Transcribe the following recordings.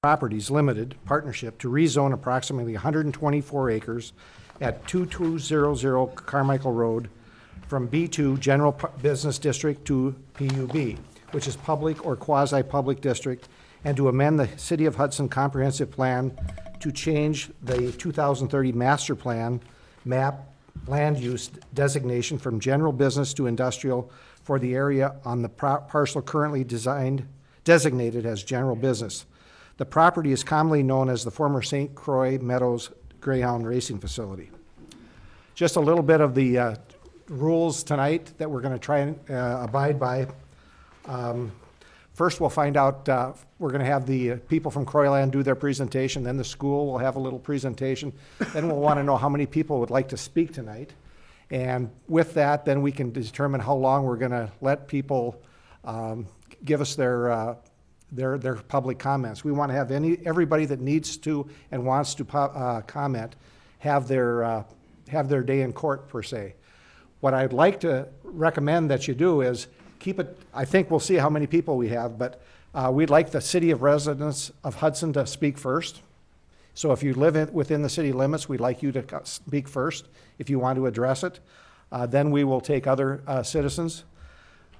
Properties Limited Partnership to rezone approximately 124 acres at 2200 Carmichael Road from B2 General Business District to PUB, which is public or quasi-public district, and to amend the City of Hudson Comprehensive Plan to change the 2030 Master Plan map land use designation from general business to industrial for the area on the parcel currently designated as general business. The property is commonly known as the former St. Croix Meadows Greyhound Racing Facility. Just a little bit of the rules tonight that we're going to try and abide by. First, we'll find out, we're going to have the people from Croix do their presentation, then the school will have a little presentation. Then we'll want to know how many people would like to speak tonight. And with that, then we can determine how long we're going to let people give us their public comments. We want to have everybody that needs to and wants to comment have their day in court, per se. What I'd like to recommend that you do is keep it, I think we'll see how many people we have, but we'd like the city of residents of Hudson to speak first. So if you live within the city limits, we'd like you to speak first if you want to address it. Then we will take other citizens.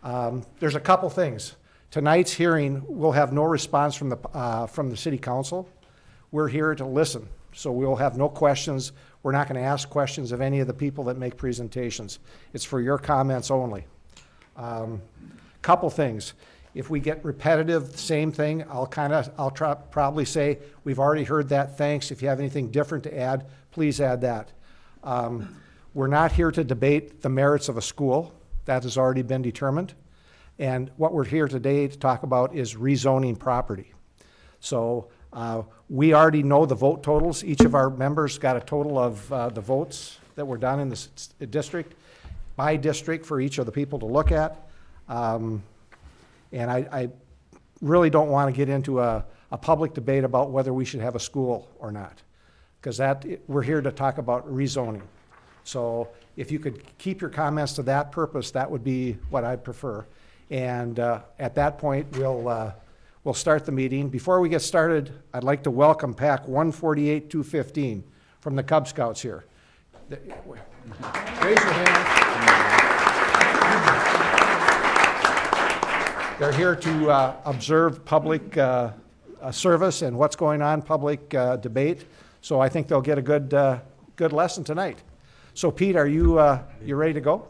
There's a couple things. Tonight's hearing will have no response from the city council. We're here to listen, so we'll have no questions. We're not going to ask questions of any of the people that make presentations. It's for your comments only. Couple things. If we get repetitive, same thing, I'll probably say, we've already heard that, thanks. If you have anything different to add, please add that. We're not here to debate the merits of a school. That has already been determined. And what we're here today to talk about is rezoning property. So we already know the vote totals. Each of our members got a total of the votes that were done in the district, by district, for each of the people to look at. And I really don't want to get into a public debate about whether we should have a school or not, because we're here to talk about rezoning. So if you could keep your comments to that purpose, that would be what I'd prefer. And at that point, we'll start the meeting. Before we get started, I'd like to welcome Pack 148-215 from the Cub Scouts here. Raise your hand. They're here to observe public service and what's going on, public debate. So I think they'll get a good lesson tonight. So Pete, are you ready to go?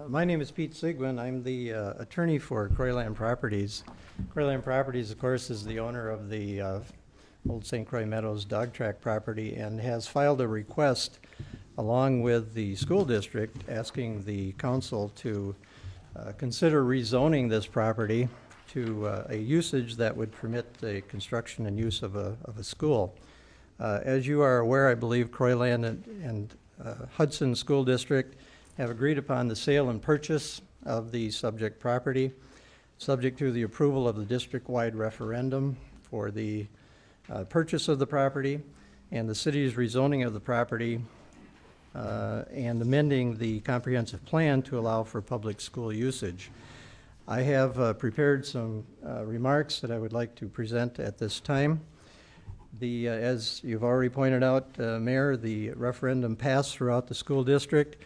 My name is Pete Sigwin. I'm the attorney for Croix Properties. Croix Properties, of course, is the owner of the old St. Croix Meadows dog track property and has filed a request along with the school district asking the council to consider rezoning this property to a usage that would permit the construction and use of a school. As you are aware, I believe Croix and Hudson School District have agreed upon the sale and purchase of the subject property, subject to the approval of the district-wide referendum for the purchase of the property and the city's rezoning of the property and amending the comprehensive plan to allow for public school usage. I have prepared some remarks that I would like to present at this time. As you've already pointed out, Mayor, the referendum passed throughout the school district.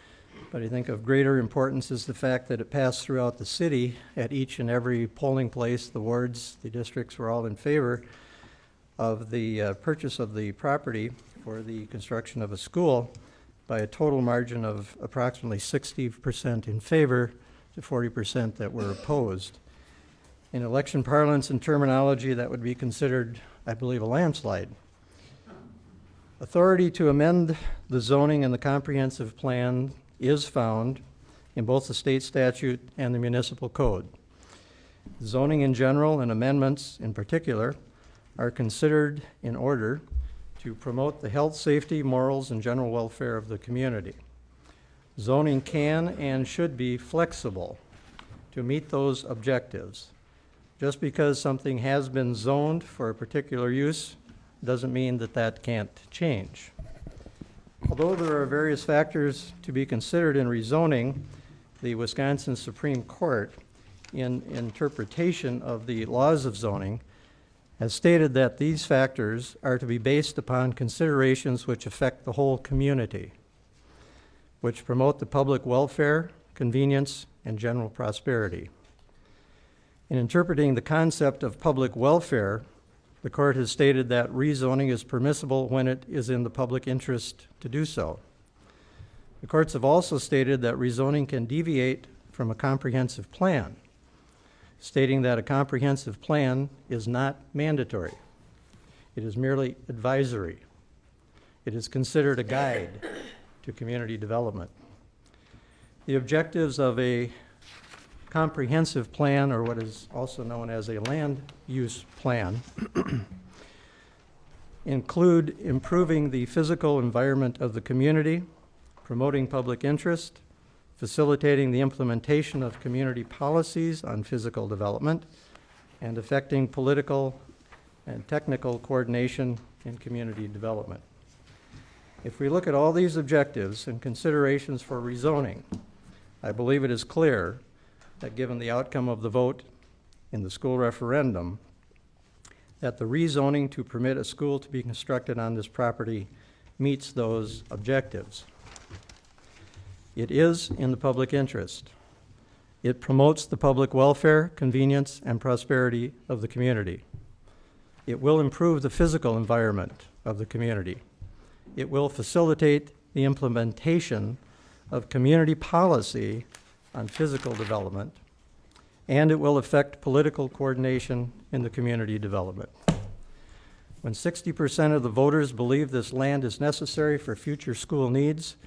But I think of greater importance is the fact that it passed throughout the city. At each and every polling place, the wards, the districts were all in favor of the purchase of the property for the construction of a school by a total margin of approximately 60% in favor to 40% that were opposed. In election parlance and terminology, that would be considered, I believe, a landslide. Authority to amend the zoning and the comprehensive plan is found in both the state statute and the municipal code. Zoning in general and amendments in particular are considered in order to promote the health, safety, morals, and general welfare of the community. Zoning can and should be flexible to meet those objectives. Just because something has been zoned for a particular use doesn't mean that that can't change. Although there are various factors to be considered in rezoning, the Wisconsin Supreme Court, in interpretation of the laws of zoning, has stated that these factors are to be based upon considerations which affect the whole community, which promote the public welfare, convenience, and general prosperity. In interpreting the concept of public welfare, the court has stated that rezoning is permissible when it is in the public interest to do so. The courts have also stated that rezoning can deviate from a comprehensive plan, stating that a comprehensive plan is not mandatory. It is merely advisory. It is considered a guide to community development. The objectives of a comprehensive plan, or what is also known as a land use plan, include improving the physical environment of the community, promoting public interest, facilitating the implementation of community policies on physical development, and affecting political and technical coordination in community development. If we look at all these objectives and considerations for rezoning, I believe it is clear that given the outcome of the vote in the school referendum, that the rezoning to permit a school to be constructed on this property meets those objectives. It is in the public interest. It promotes the public welfare, convenience, and prosperity of the community. It will improve the physical environment of the community. It will facilitate the implementation of community policy on physical development, and it will affect political coordination in the community development. When 60% of the voters believe this land is necessary for future school needs,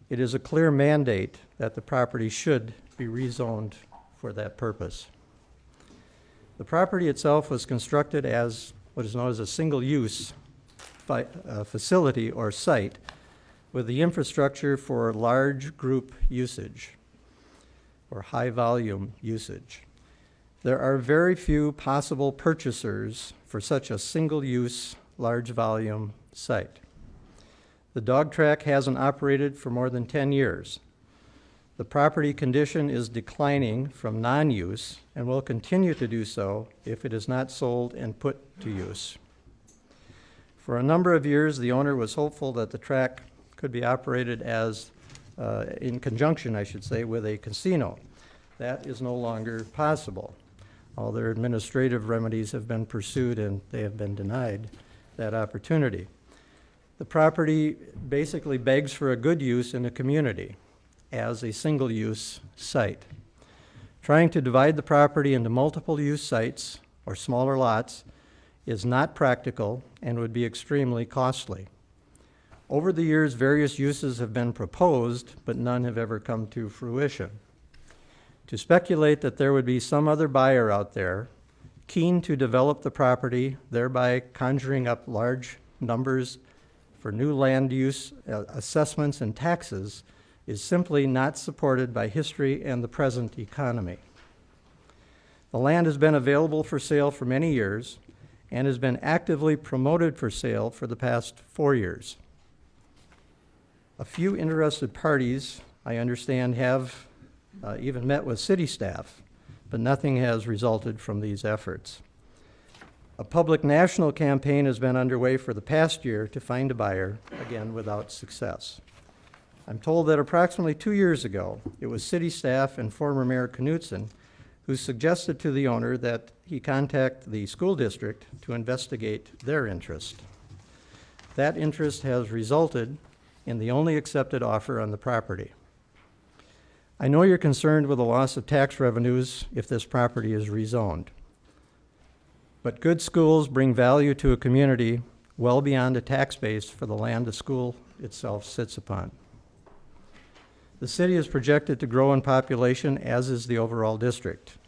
it is a clear mandate that the property should be rezoned for that purpose. The property itself was constructed as what is known as a single-use facility or site with the infrastructure for large group usage or high volume usage. There are very few possible purchasers for such a single-use large volume site. The dog track hasn't operated for more than 10 years. The property condition is declining from non-use and will continue to do so if it is not sold and put to use. For a number of years, the owner was hopeful that the track could be operated as, in conjunction, I should say, with a casino. That is no longer possible. All their administrative remedies have been pursued and they have been denied that opportunity. The property basically begs for a good use in a community as a single-use site. Trying to divide the property into multiple use sites or smaller lots is not practical and would be extremely costly. Over the years, various uses have been proposed, but none have ever come to fruition. To speculate that there would be some other buyer out there keen to develop the property, thereby conjuring up large numbers for new land use assessments and taxes, is simply not supported by history and the present economy. The land has been available for sale for many years and has been actively promoted for sale for the past 4 years. A few interested parties, I understand, have even met with city staff, but nothing has resulted from these efforts. A public national campaign has been underway for the past year to find a buyer, again without success. I'm told that approximately 2 years ago, it was city staff and former Mayor Knutson who suggested to the owner that he contact the school district to investigate their interest. That interest has resulted in the only accepted offer on the property. I know you're concerned with the loss of tax revenues if this property is rezoned. But good schools bring value to a community well beyond a tax base for the land the school itself sits upon. The city is projected to grow in population, as is the overall district.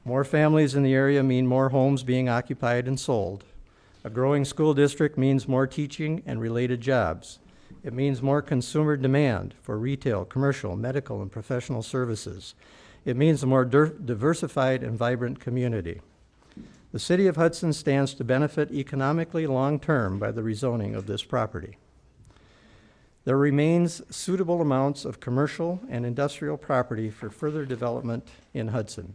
More families in the area mean more homes being occupied and sold. A growing school district means more teaching and related jobs. It means more consumer demand for retail, commercial, medical, and professional services. It means a more diversified and vibrant community. The city of Hudson stands to benefit economically long-term by the rezoning of this property. There remains suitable amounts of commercial and industrial property for further development in Hudson.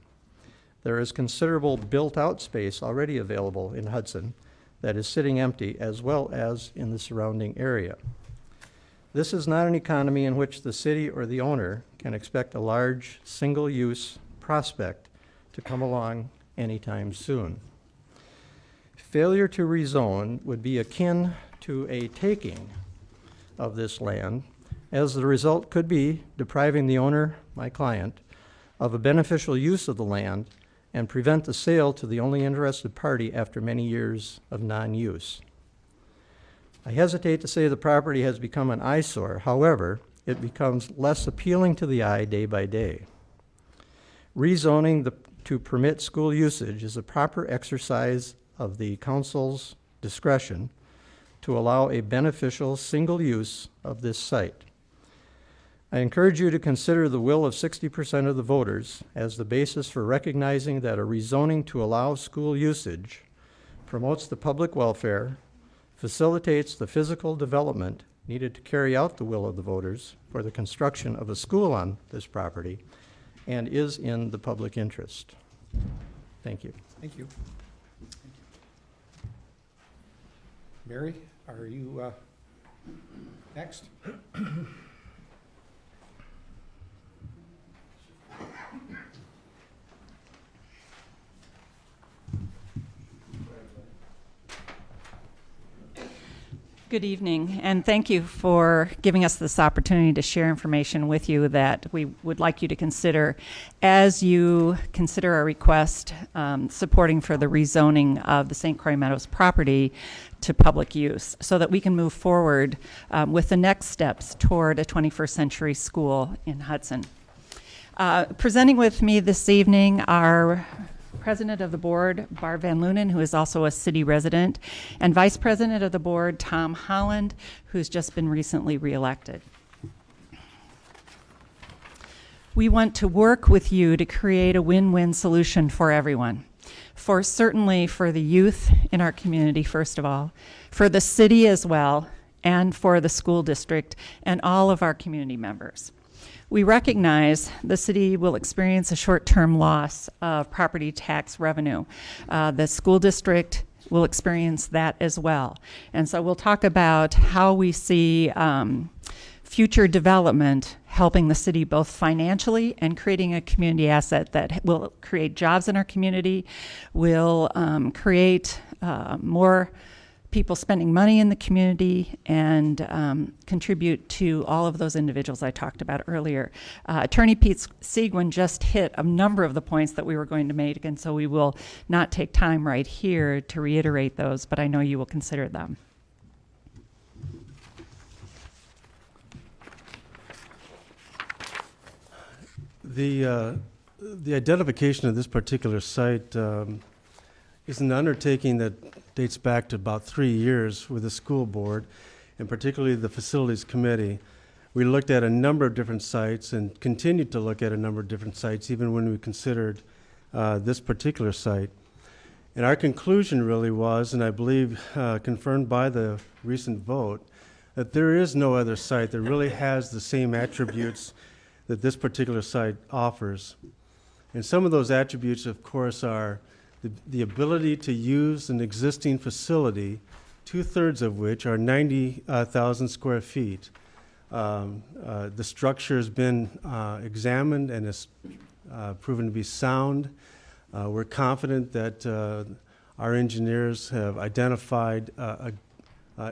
There is considerable built-out space already available in Hudson that is sitting empty, as well as in the surrounding area. This is not an economy in which the city or the owner can expect a large, single-use prospect to come along anytime soon. Failure to rezone would be akin to a taking of this land, as the result could be depriving the owner, my client, of a beneficial use of the land and prevent the sale to the only interested party after many years of non-use. I hesitate to say the property has become an eyesore. However, it becomes less appealing to the eye day by day. Rezoning to permit school usage is a proper exercise of the council's discretion to allow a beneficial single use of this site. I encourage you to consider the will of 60% of the voters as the basis for recognizing that a rezoning to allow school usage promotes the public welfare, facilitates the physical development needed to carry out the will of the voters for the construction of a school on this property, and is in the public interest. Thank you. Thank you. Mary, are you next? Good evening, and thank you for giving us this opportunity to share information with you that we would like you to consider as you consider our request supporting for the rezoning of the St. Croix Meadows property to public use so that we can move forward with the next steps toward a 21st century school in Hudson. Presenting with me this evening are President of the Board, Barb Van Lunen, who is also a city resident, and Vice President of the Board, Tom Holland, who's just been recently reelected. We want to work with you to create a win-win solution for everyone. Certainly for the youth in our community, first of all, for the city as well, and for the school district and all of our community members. We recognize the city will experience a short-term loss of property tax revenue. The school district will experience that as well. And so we'll talk about how we see future development helping the city both financially and creating a community asset that will create jobs in our community, will create more people spending money in the community, and contribute to all of those individuals I talked about earlier. Attorney Pete Seguin just hit a number of the points that we were going to make, and so we will not take time right here to reiterate those, but I know you will consider them. The identification of this particular site is an undertaking that dates back to about 3 years with the school board, and particularly the facilities committee. We looked at a number of different sites and continued to look at a number of different sites even when we considered this particular site. And our conclusion really was, and I believe confirmed by the recent vote, that there is no other site that really has the same attributes that this particular site offers. And some of those attributes, of course, are the ability to use an existing facility, 2/3 of which are 90,000 square feet. The structure has been examined and is proven to be sound. We're confident that our engineers have identified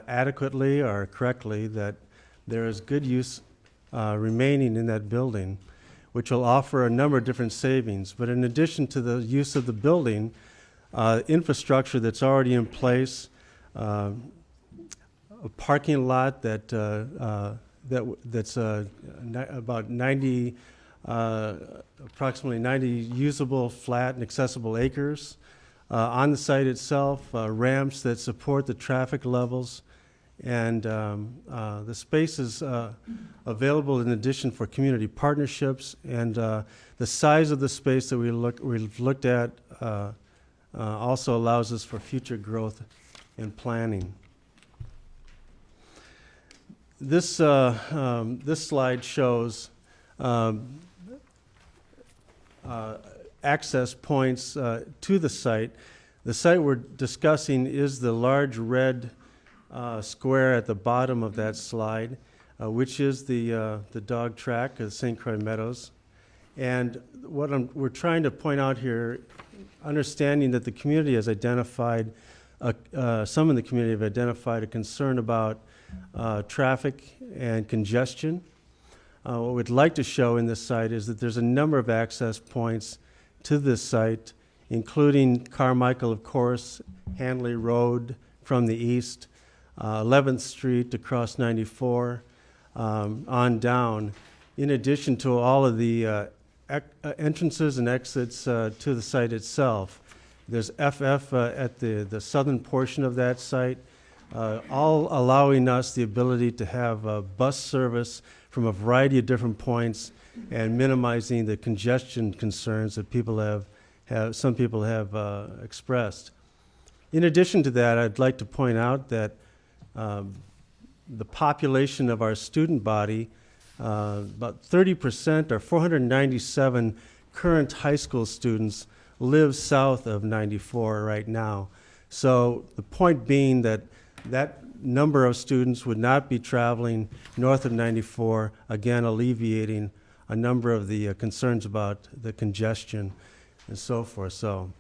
adequately or correctly that there is good use remaining in that building, which will offer a number of different savings. But in addition to the use of the building, infrastructure that's already in place, a parking lot that's about 90, approximately 90 usable, flat, and accessible acres. On the site itself, ramps that support the traffic levels, and the space is available in addition for community partnerships, and the size of the space that we've looked at also allows us for future growth and planning. this slide shows access points to the site. The site we're discussing is the large red square at the bottom of that slide, which is the dog track of St. Croix Meadows. And what we're trying to point out here, understanding that the community has identified, some in the community have identified a concern about traffic and congestion. What we'd like to show in this site is that there's a number of access points to this site, including Carmichael, of course, Hanley Road from the east, 11th Street across 94, on down, in addition to all of the entrances and exits to the site itself. There's FF at the southern portion of that site, all allowing us the ability to have bus service from a variety of different points and minimizing the congestion concerns that some people have expressed. In addition to that, I'd like to point out that the population of our student body, about 30% or 497 current high school students live south of 94 right now. So the point being that number of students would not be traveling north of 94, again alleviating a number of the concerns about the congestion and so forth. So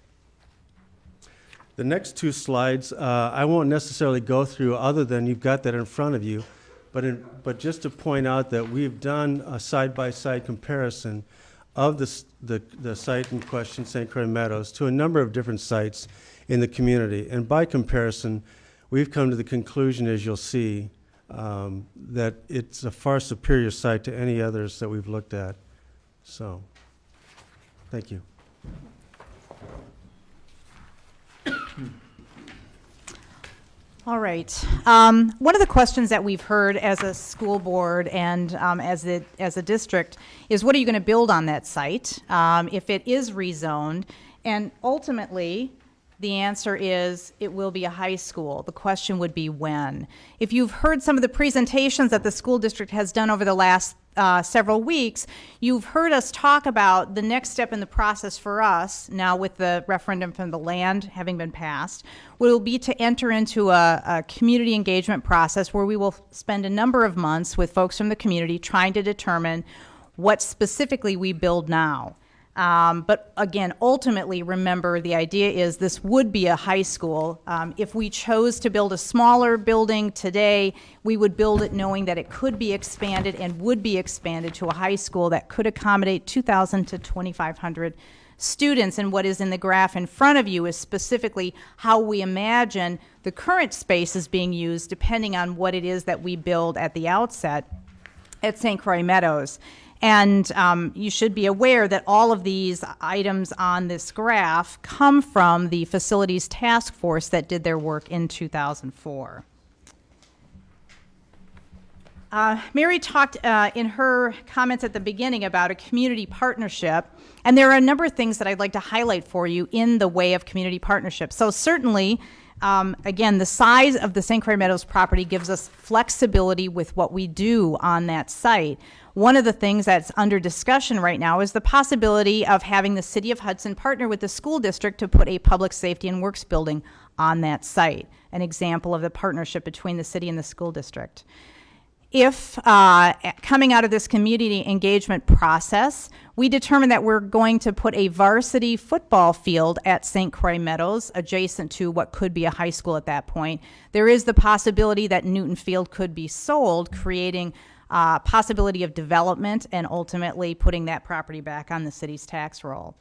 the next two slides, I won't necessarily go through other than you've got that in front of you, but just to point out that we've done a side-by-side comparison of the site in question, St. Croix Meadows, to a number of different sites in the community. And by comparison, we've come to the conclusion, as you'll see, that it's a far superior site to any others that we've looked at. So, thank you. All right. One of the questions that we've heard as a school board and as a district is, what are you going to build on that site if it is rezoned? And ultimately, the answer is it will be a high school. The question would be when. If you've heard some of the presentations that the school district has done over the last several weeks, you've heard us talk about the next step in the process for us, now with the referendum from the land having been passed, will be to enter into a community engagement process where we will spend a number of months with folks from the community trying to determine what specifically we build now. But again, ultimately, remember, the idea is this would be a high school. If we chose to build a smaller building today, we would build it knowing that it could be expanded and would be expanded to a high school that could accommodate 2,000 to 2,500 students. And what is in the graph in front of you is specifically how we imagine the current space is being used, depending on what it is that we build at the outset at St. Croix Meadows. And you should be aware that all of these items on this graph come from the facilities task force that did their work in 2004. Mary talked in her comments at the beginning about a community partnership, and there are a number of things that I'd like to highlight for you in the way of community partnership. So certainly, again, the size of the St. Croix Meadows property gives us flexibility with what we do on that site. One of the things that's under discussion right now is the possibility of having the City of Hudson partner with the school district to put a public safety and works building on that site, an example of the partnership between the city and the school district. If coming out of this community engagement process, we determine that we're going to put a varsity football field at St. Croix Meadows adjacent to what could be a high school at that point, there is the possibility that Newton Field could be sold, creating possibility of development and ultimately putting that property back on the city's tax roll.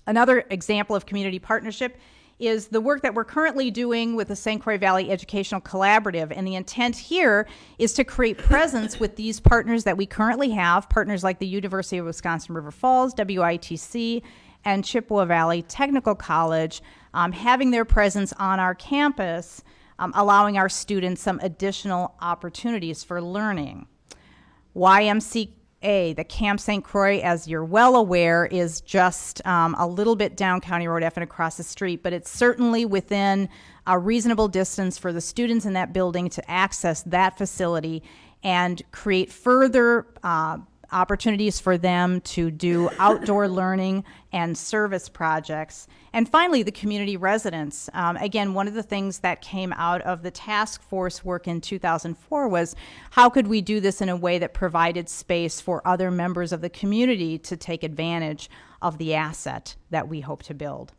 Another example of community partnership is the work that we're currently doing with the St. Croix Valley Educational Collaborative. And the intent here is to create presence with these partners that we currently have, partners like the University of Wisconsin River Falls, WITC, and Chippewa Valley Technical College, having their presence on our campus, allowing our students some additional opportunities for learning. YMC The Camp St. Croix, as you're well aware, is just a little bit down County Road F and across the street, but it's certainly within a reasonable distance for the students in that building to access that facility and create further opportunities for them to do outdoor learning and service projects. And finally, the community residents. Again, one of the things that came out of the task force work in 2004 was how could we do this in a way that provided space for other members of the community to take advantage of the asset that we hope to build.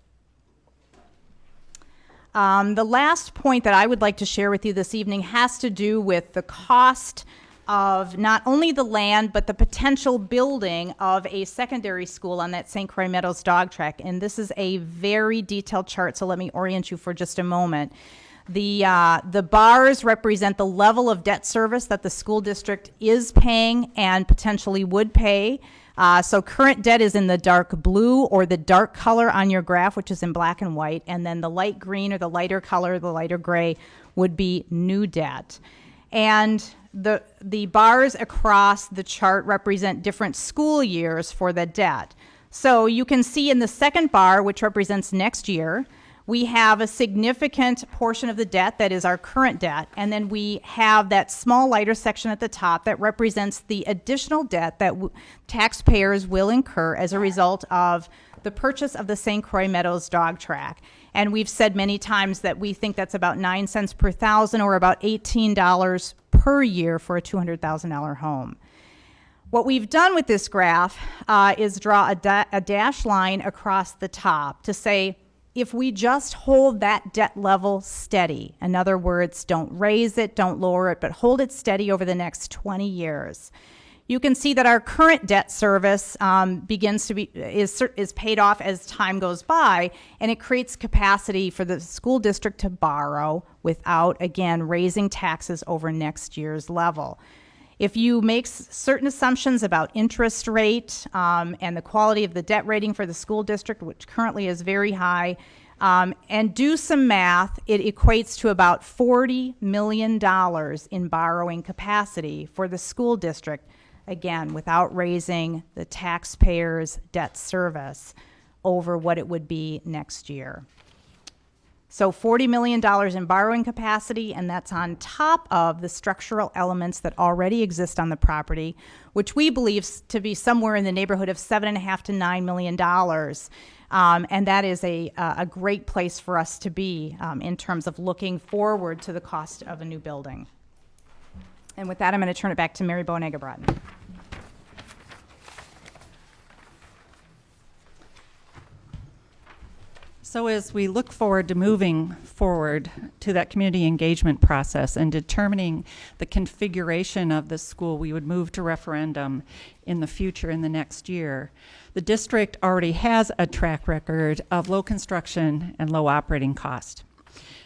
The last point that I would like to share with you this evening has to do with the cost of not only the land, but the potential building of a secondary school on that St. Croix Meadows dog track. And this is a very detailed chart, so let me orient you for just a moment. The bars represent the level of debt service that the school district is paying and potentially would pay. So current debt is in the dark blue or the dark color on your graph, which is in black and white, and then the light green or the lighter color, the lighter gray, would be new debt. And the bars across the chart represent different school years for the debt. So you can see in the second bar, which represents next year, we have a significant portion of the debt that is our current debt, and then we have that small lighter section at the top that represents the additional debt that taxpayers will incur as a result of the purchase of the St. Croix Meadows dog track. And we've said many times that we think that's about 9 cents per thousand, or about $18 per year for a $200,000 home. What we've done with this graph is draw a dash line across the top to say, if we just hold that debt level steady, in other words, don't raise it, don't lower it, but hold it steady over the next 20 years, you can see that our current debt service is paid off as time goes by, and it creates capacity for the school district to borrow without, again, raising taxes over next year's level. If you make certain assumptions about interest rate and the quality of the debt rating for the school district, which currently is very high, and do some math, it equates to about $40 million in borrowing capacity for the school district, again, without raising the taxpayers' debt service over what it would be next year. So $40 million in borrowing capacity, and that's on top of the structural elements that already exist on the property, which we believe to be somewhere in the neighborhood of $7.5 to $9 million. And that is a great place for us to be in terms of looking forward to the cost of a new building. And with that, I'm going to turn it back to Mary Bowenega-Broughton. So as we look forward to moving forward to that community engagement process and determining the configuration of the school we would move to referendum in the future, in the next year, the district already has a track record of low construction and low operating cost.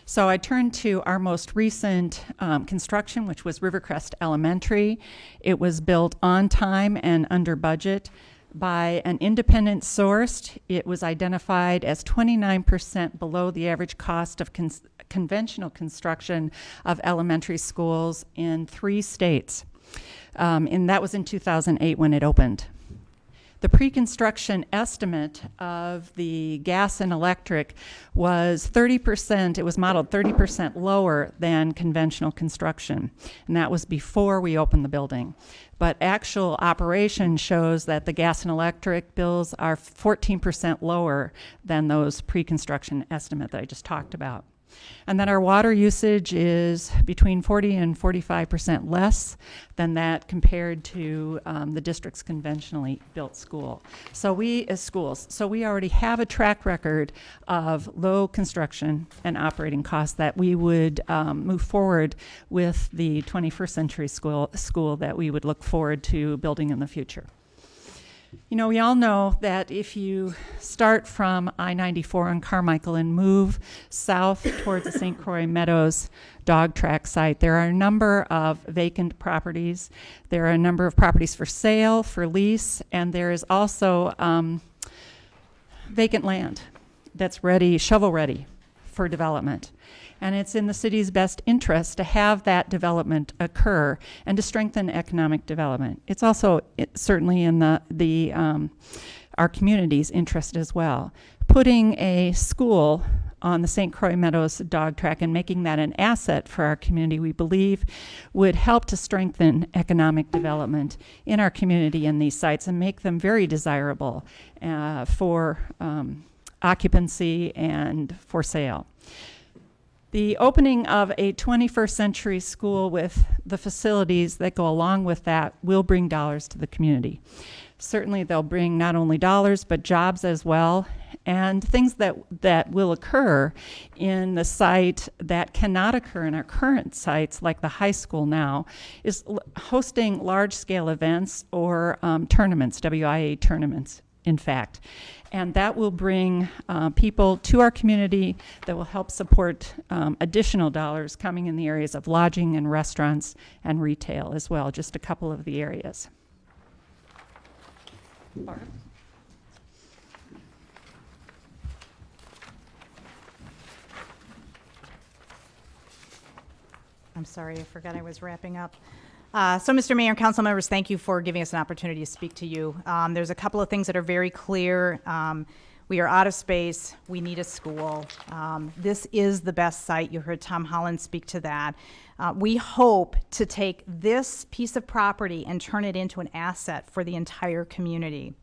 So I turned to our most recent construction, which was Rivercrest Elementary. It was built on time and under budget. By an independent source, it was identified as 29% below the average cost of conventional construction of elementary schools in 3 states. And that was in 2008 when it opened. The pre-construction estimate of the gas and electric was 30%, it was modeled 30% lower than conventional construction. And that was before we opened the building. But actual operation shows that the gas and electric bills are 14% lower than those pre-construction estimate that I just talked about. And that our water usage is between 40 and 45% less than that compared to the district's conventionally built school. So we already have a track record of low construction and operating costs that we would move forward with the 21st century school that we would look forward to building in the future. You know, we all know that if you start from I-94 on Carmichael and move south towards the St. Croix Meadows dog track site, there are a number of vacant properties. There are a number of properties for sale, for lease, and there is also vacant land that's ready, shovel ready for development. And it's in the city's best interest to have that development occur and to strengthen economic development. It's also certainly in our community's interest as well. Putting a school on the St. Croix Meadows dog track and making that an asset for our community, we believe, would help to strengthen economic development in our community in these sites and make them very desirable for occupancy and for sale. The opening of a 21st century school with the facilities that go along with that will bring dollars to the community. Certainly they'll bring not only dollars, but jobs as well, and things that will occur in the site that cannot occur in our current sites, like the high school now, is hosting large-scale events or tournaments, WIA tournaments, in fact. And that will bring people to our community that will help support additional dollars coming in the areas of lodging and restaurants and retail as well, just a couple of the areas. Barb? I'm sorry, I forgot I was wrapping up. So, Mr. Mayor and council members, thank you for giving us an opportunity to speak to you. There's a couple of things that are very clear. We are out of space. We need a school. This is the best site. You heard Tom Holland speak to that. We hope to take this piece of property and turn it into an asset for the entire community.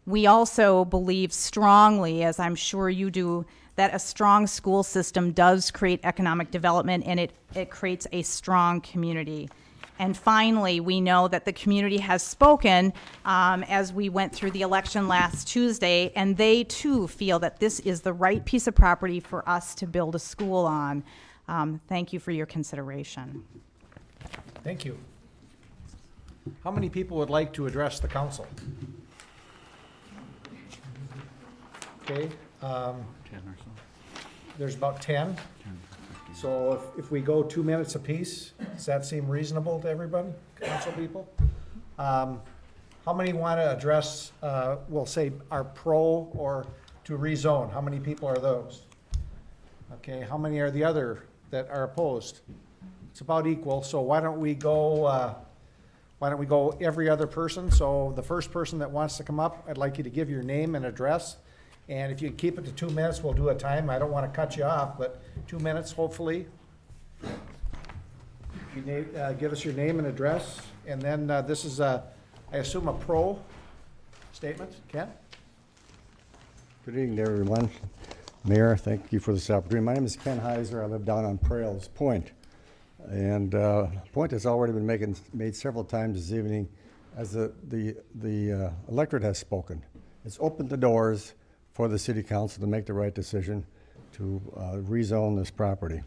We also believe strongly, as I'm sure you do, that a strong school system does create economic development, and it creates a strong community. And finally, we know that the community has spoken as we went through the election last Tuesday, and they too feel that this is the right piece of property for us to build a school on. Thank you for your consideration. Thank you. How many people would like to address the council? Okay. 10 or so. There's about 10. So if we go 2 minutes apiece, does that seem reasonable to everybody, council people? How many want to address, we'll say, are pro or to rezone? How many people are those? Okay, how many are the other that are opposed? It's about equal, so why don't we go every other person? So the first person that wants to come up, I'd like you to give your name and address. And if you keep it to 2 minutes, we'll do a time. I don't want to cut you off, but 2 minutes, hopefully. Give us your name and address. And then this is, I assume, a pro statement. Ken? Good evening, everyone. Mayor, thank you for this opportunity. My name is Ken Heiser. I live down on Prailes Point. And Point has already been made several times this evening as the electorate has spoken. It's opened the doors for the city council to make the right decision to rezone this property.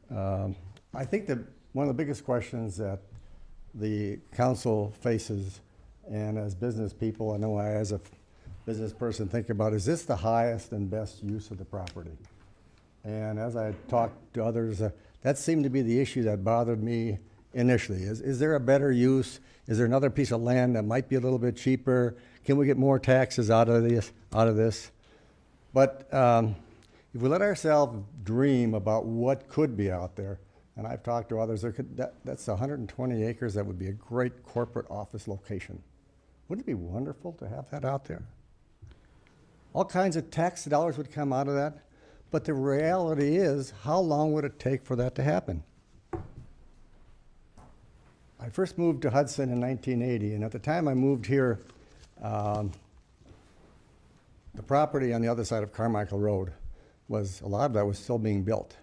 I think that one of the biggest questions that the council faces, and as business people, I know I as a business person think about, is this the highest and best use of the property? And as I talked to others, that seemed to be the issue that bothered me initially. Is there a better use? Is there another piece of land that might be a little bit cheaper? Can we get more taxes out of this? But if we let ourselves dream about what could be out there, and I've talked to others, that's 120 acres. That would be a great corporate office location. Wouldn't it be wonderful to have that out there? All kinds of tax dollars would come out of that. But the reality is, how long would it take for that to happen? I first moved to Hudson in 1980, and at the time I moved here, the property on the other side of Carmichael Road a lot of that was still being built.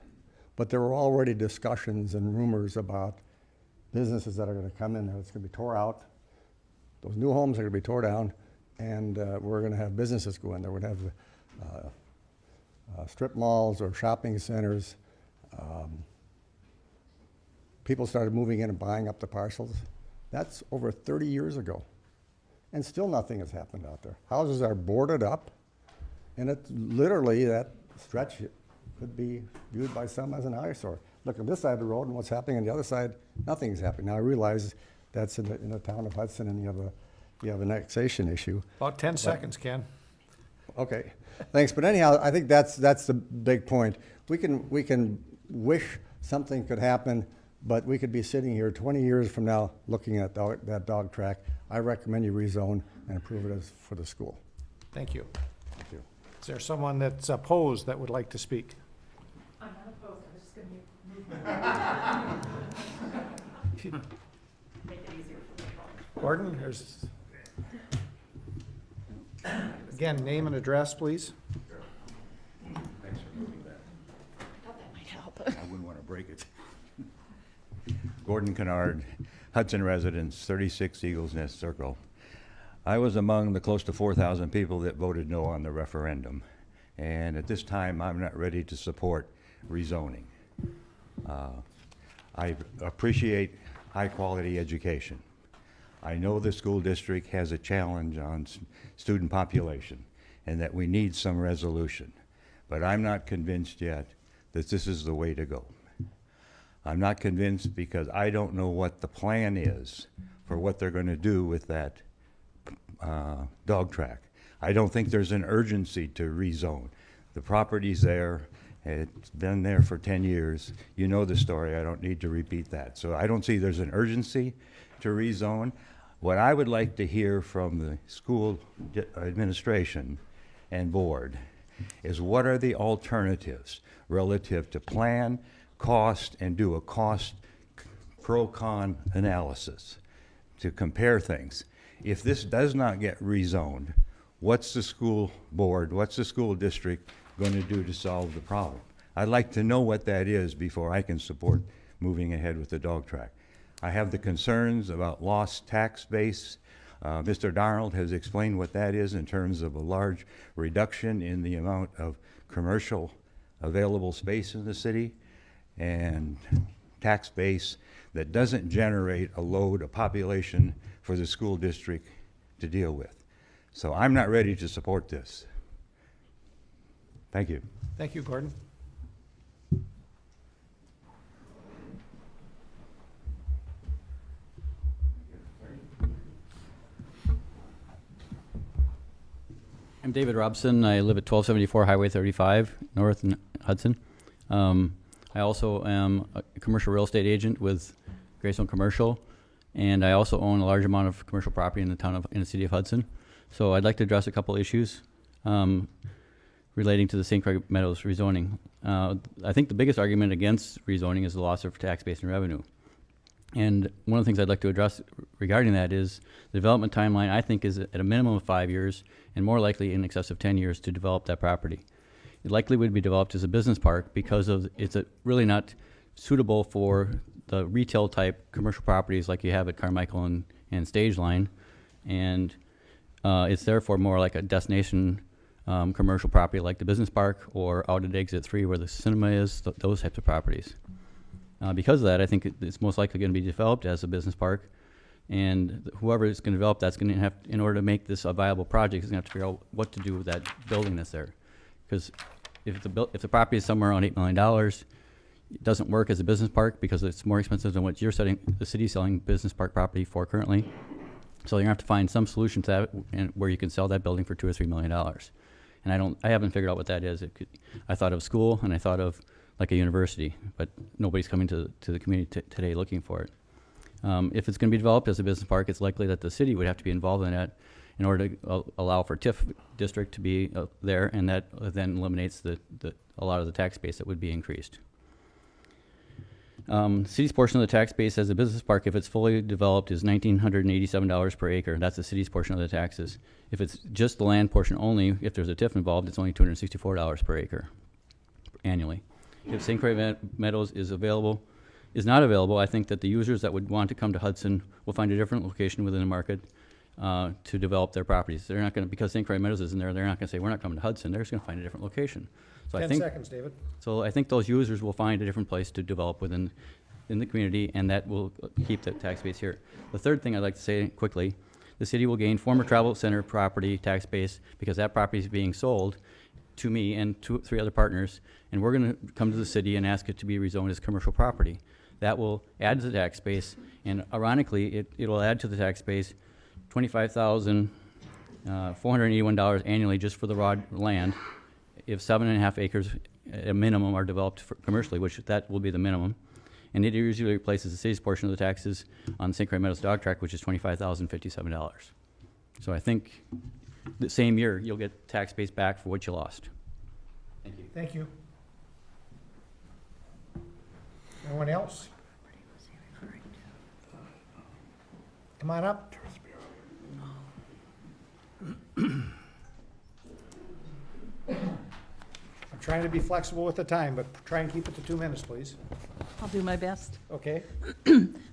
But there were already discussions and rumors about businesses that are going to come in there. It's going to be tore out. Those new homes are going to be tore down, and we're going to have businesses go in there. We're going to have strip malls or shopping centers. People started moving in and buying up the parcels. That's over 30 years ago. And still nothing has happened out there. Houses are boarded up, and it's literally that stretch could be viewed by some as an eyesore. Look at this side of the road and what's happening on the other side, nothing's happening. Now I realize that's in the town of Hudson, and you have an annexation issue. About 10 seconds, Ken. Okay, thanks. But anyhow, I think that's the big point. We can wish something could happen, but we could be sitting here 20 years from now looking at that dog track. I recommend you rezone and approve it as for the school. Thank you. Thank you. Is there someone that's opposed that would like to speak? I'm not opposed, I'm just going to make it easier for me. Gordon, again, name and address, please. Thanks for moving that. Thought that might help. I wouldn't want to break it. Gordon Kennard, Hudson residence, 36 Eagles Nest Circle. I was among the close to 4,000 people that voted no on the referendum. And at this time, I'm not ready to support rezoning. I appreciate high-quality education. I know the school district has a challenge on student population and that we need some resolution. But I'm not convinced yet that this is the way to go. I'm not convinced because I don't know what the plan is for what they're going to do with that dog track. I don't think there's an urgency to rezone. The property's there. It's been there for 10 years. You know the story. I don't need to repeat that. So I don't see there's an urgency to rezone. What I would like to hear from the school administration and board is what are the alternatives relative to plan, cost, and do a cost pro-con analysis to compare things. If this does not get rezoned, what's the school board, what's the school district going to do to solve the problem? I'd like to know what that is before I can support moving ahead with the dog track. I have the concerns about lost tax base. Mr. Darnold has explained what that is in terms of a large reduction in the amount of commercial available space in the city and tax base that doesn't generate a load of population for the school district to deal with. So I'm not ready to support this. Thank you. Thank you, Gordon. I'm David Robson. I live at 1274 Highway 35, North in Hudson. I also am a commercial real estate agent with Greystone Commercial, and I also own a large amount of commercial property in the city of Hudson. So I'd like to address a couple issues relating to the St. Croix Meadows rezoning. I think the biggest argument against rezoning is the loss of tax base and revenue. And one of the things I'd like to address regarding that is the development timeline, I think, is at a minimum of 5 years and more likely in excess of 10 years to develop that property. It likely would be developed as a business park because it's really not suitable for the retail type commercial properties like you have at Carmichael and Stage Line. And it's therefore more like a destination commercial property like the business park or out at Exit 3 where the cinema is, those types of properties. Because of that, I think it's most likely going to be developed as a business park, and whoever is going to develop that's going to have, in order to make this a viable project, is going to have to figure out what to do with that building that's there. Because if the property is somewhere around $8 million, it doesn't work as a business park because it's more expensive than what the city's selling business park property for currently. So you're going to have to find some solution to that, and where you can sell that building for $2 or $3 million. And I haven't figured out what that is. I thought of school and I thought of like a university, but nobody's coming to the community today looking for it. If it's going to be developed as a business park, it's likely that the city would have to be involved in that in order to allow for TIF district to be there, and that then eliminates a lot of the tax base that would be increased. City's portion of the tax base as a business park, if it's fully developed, is $1,987 per acre. That's the city's portion of the taxes. If it's just the land portion only, if there's a TIF involved, it's only $264 per acre annually. If St. Croix Meadows is not available, I think that the users that would want to come to Hudson will find a different location within the market to develop their properties. They're not going to, because St. Croix Meadows isn't there, they're not going to say, we're not coming to Hudson. They're just going to find a different location. So 10 seconds, David. So I think those users will find a different place to develop in the community, and that will keep the tax base here. The third thing I'd like to say quickly, the city will gain former travel center property tax base because that property is being sold to me and 3 other partners, and we're going to come to the city and ask it to be rezoned as commercial property. That will add to the tax base, and ironically, it will add to the tax base $25,000 $481 annually just for the raw land. If 7.5 acres at a minimum are developed commercially, which that will be the minimum. And it usually replaces the city's portion of the taxes on St. Croix Meadows dog track, which is $25,057. So I think the same year, you'll get tax base back for what you lost. Thank you. Thank you. Anyone else? Come on up. I'm trying to be flexible with the time, but try and keep it to 2 minutes, please. I'll do my best. Okay?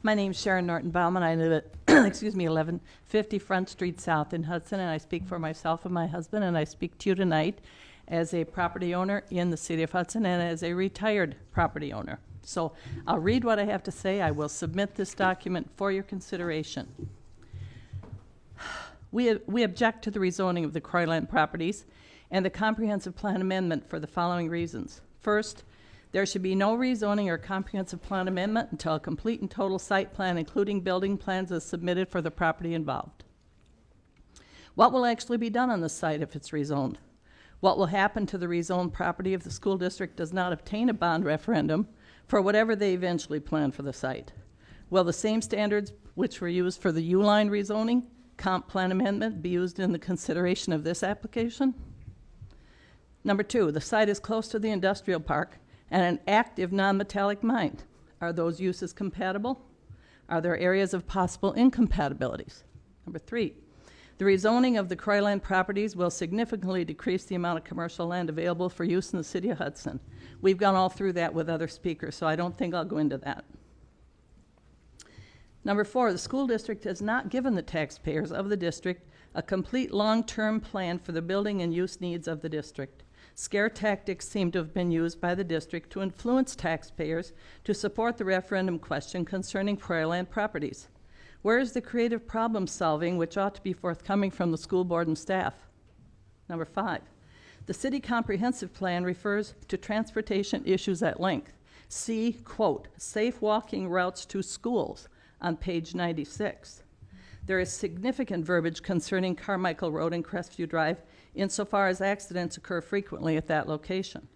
My name's Sharon Norton-Bauman. I live at, 1150 Front Street South in Hudson, and I speak for myself and my husband, and I speak to you tonight as a property owner in the city of Hudson and as a retired property owner. So I'll read what I have to say. I will submit this document for your consideration. We object to the rezoning of the Croix properties and the comprehensive plan amendment for the following reasons. First, there should be no rezoning or comprehensive plan amendment until a complete and total site plan, including building plans, is submitted for the property involved. What will actually be done on the site if it's rezoned? What will happen to the rezoned property if the school district does not obtain a bond referendum for whatever they eventually plan for the site? Will the same standards which were used for the U-line rezoning, comp plan amendment, be used in the consideration of this application? Number two, the site is close to the industrial park and an active non-metallic mine. Are those uses compatible? Are there areas of possible incompatibilities? Number three, the rezoning of the Croix properties will significantly decrease the amount of commercial land available for use in the city of Hudson. We've gone all through that with other speakers, so I don't think I'll go into that. Number four, the school district has not given the taxpayers of the district a complete long-term plan for the building and use needs of the district. Scare tactics seem to have been used by the district to influence taxpayers to support the referendum question concerning Croix land properties. Where is the creative problem solving which ought to be forthcoming from the school board and staff? Number five, the city comprehensive plan refers to transportation issues at length. See, quote, safe walking routes to schools on page 96. There is significant verbiage concerning Carmichael Road and Crestview Drive insofar as accidents occur frequently at that location.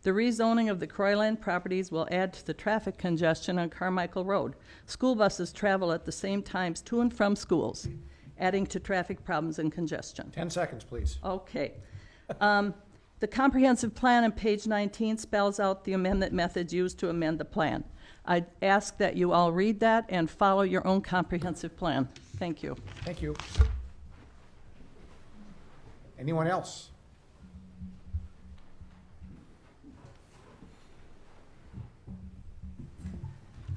The rezoning of the Croix properties will add to the traffic congestion on Carmichael Road. School buses travel at the same times to and from schools, adding to traffic problems and congestion. 10 seconds, please. Okay. The comprehensive plan on page 19 spells out the amendment methods used to amend the plan. I ask that you all read that and follow your own comprehensive plan. Thank you. Thank you. Anyone else?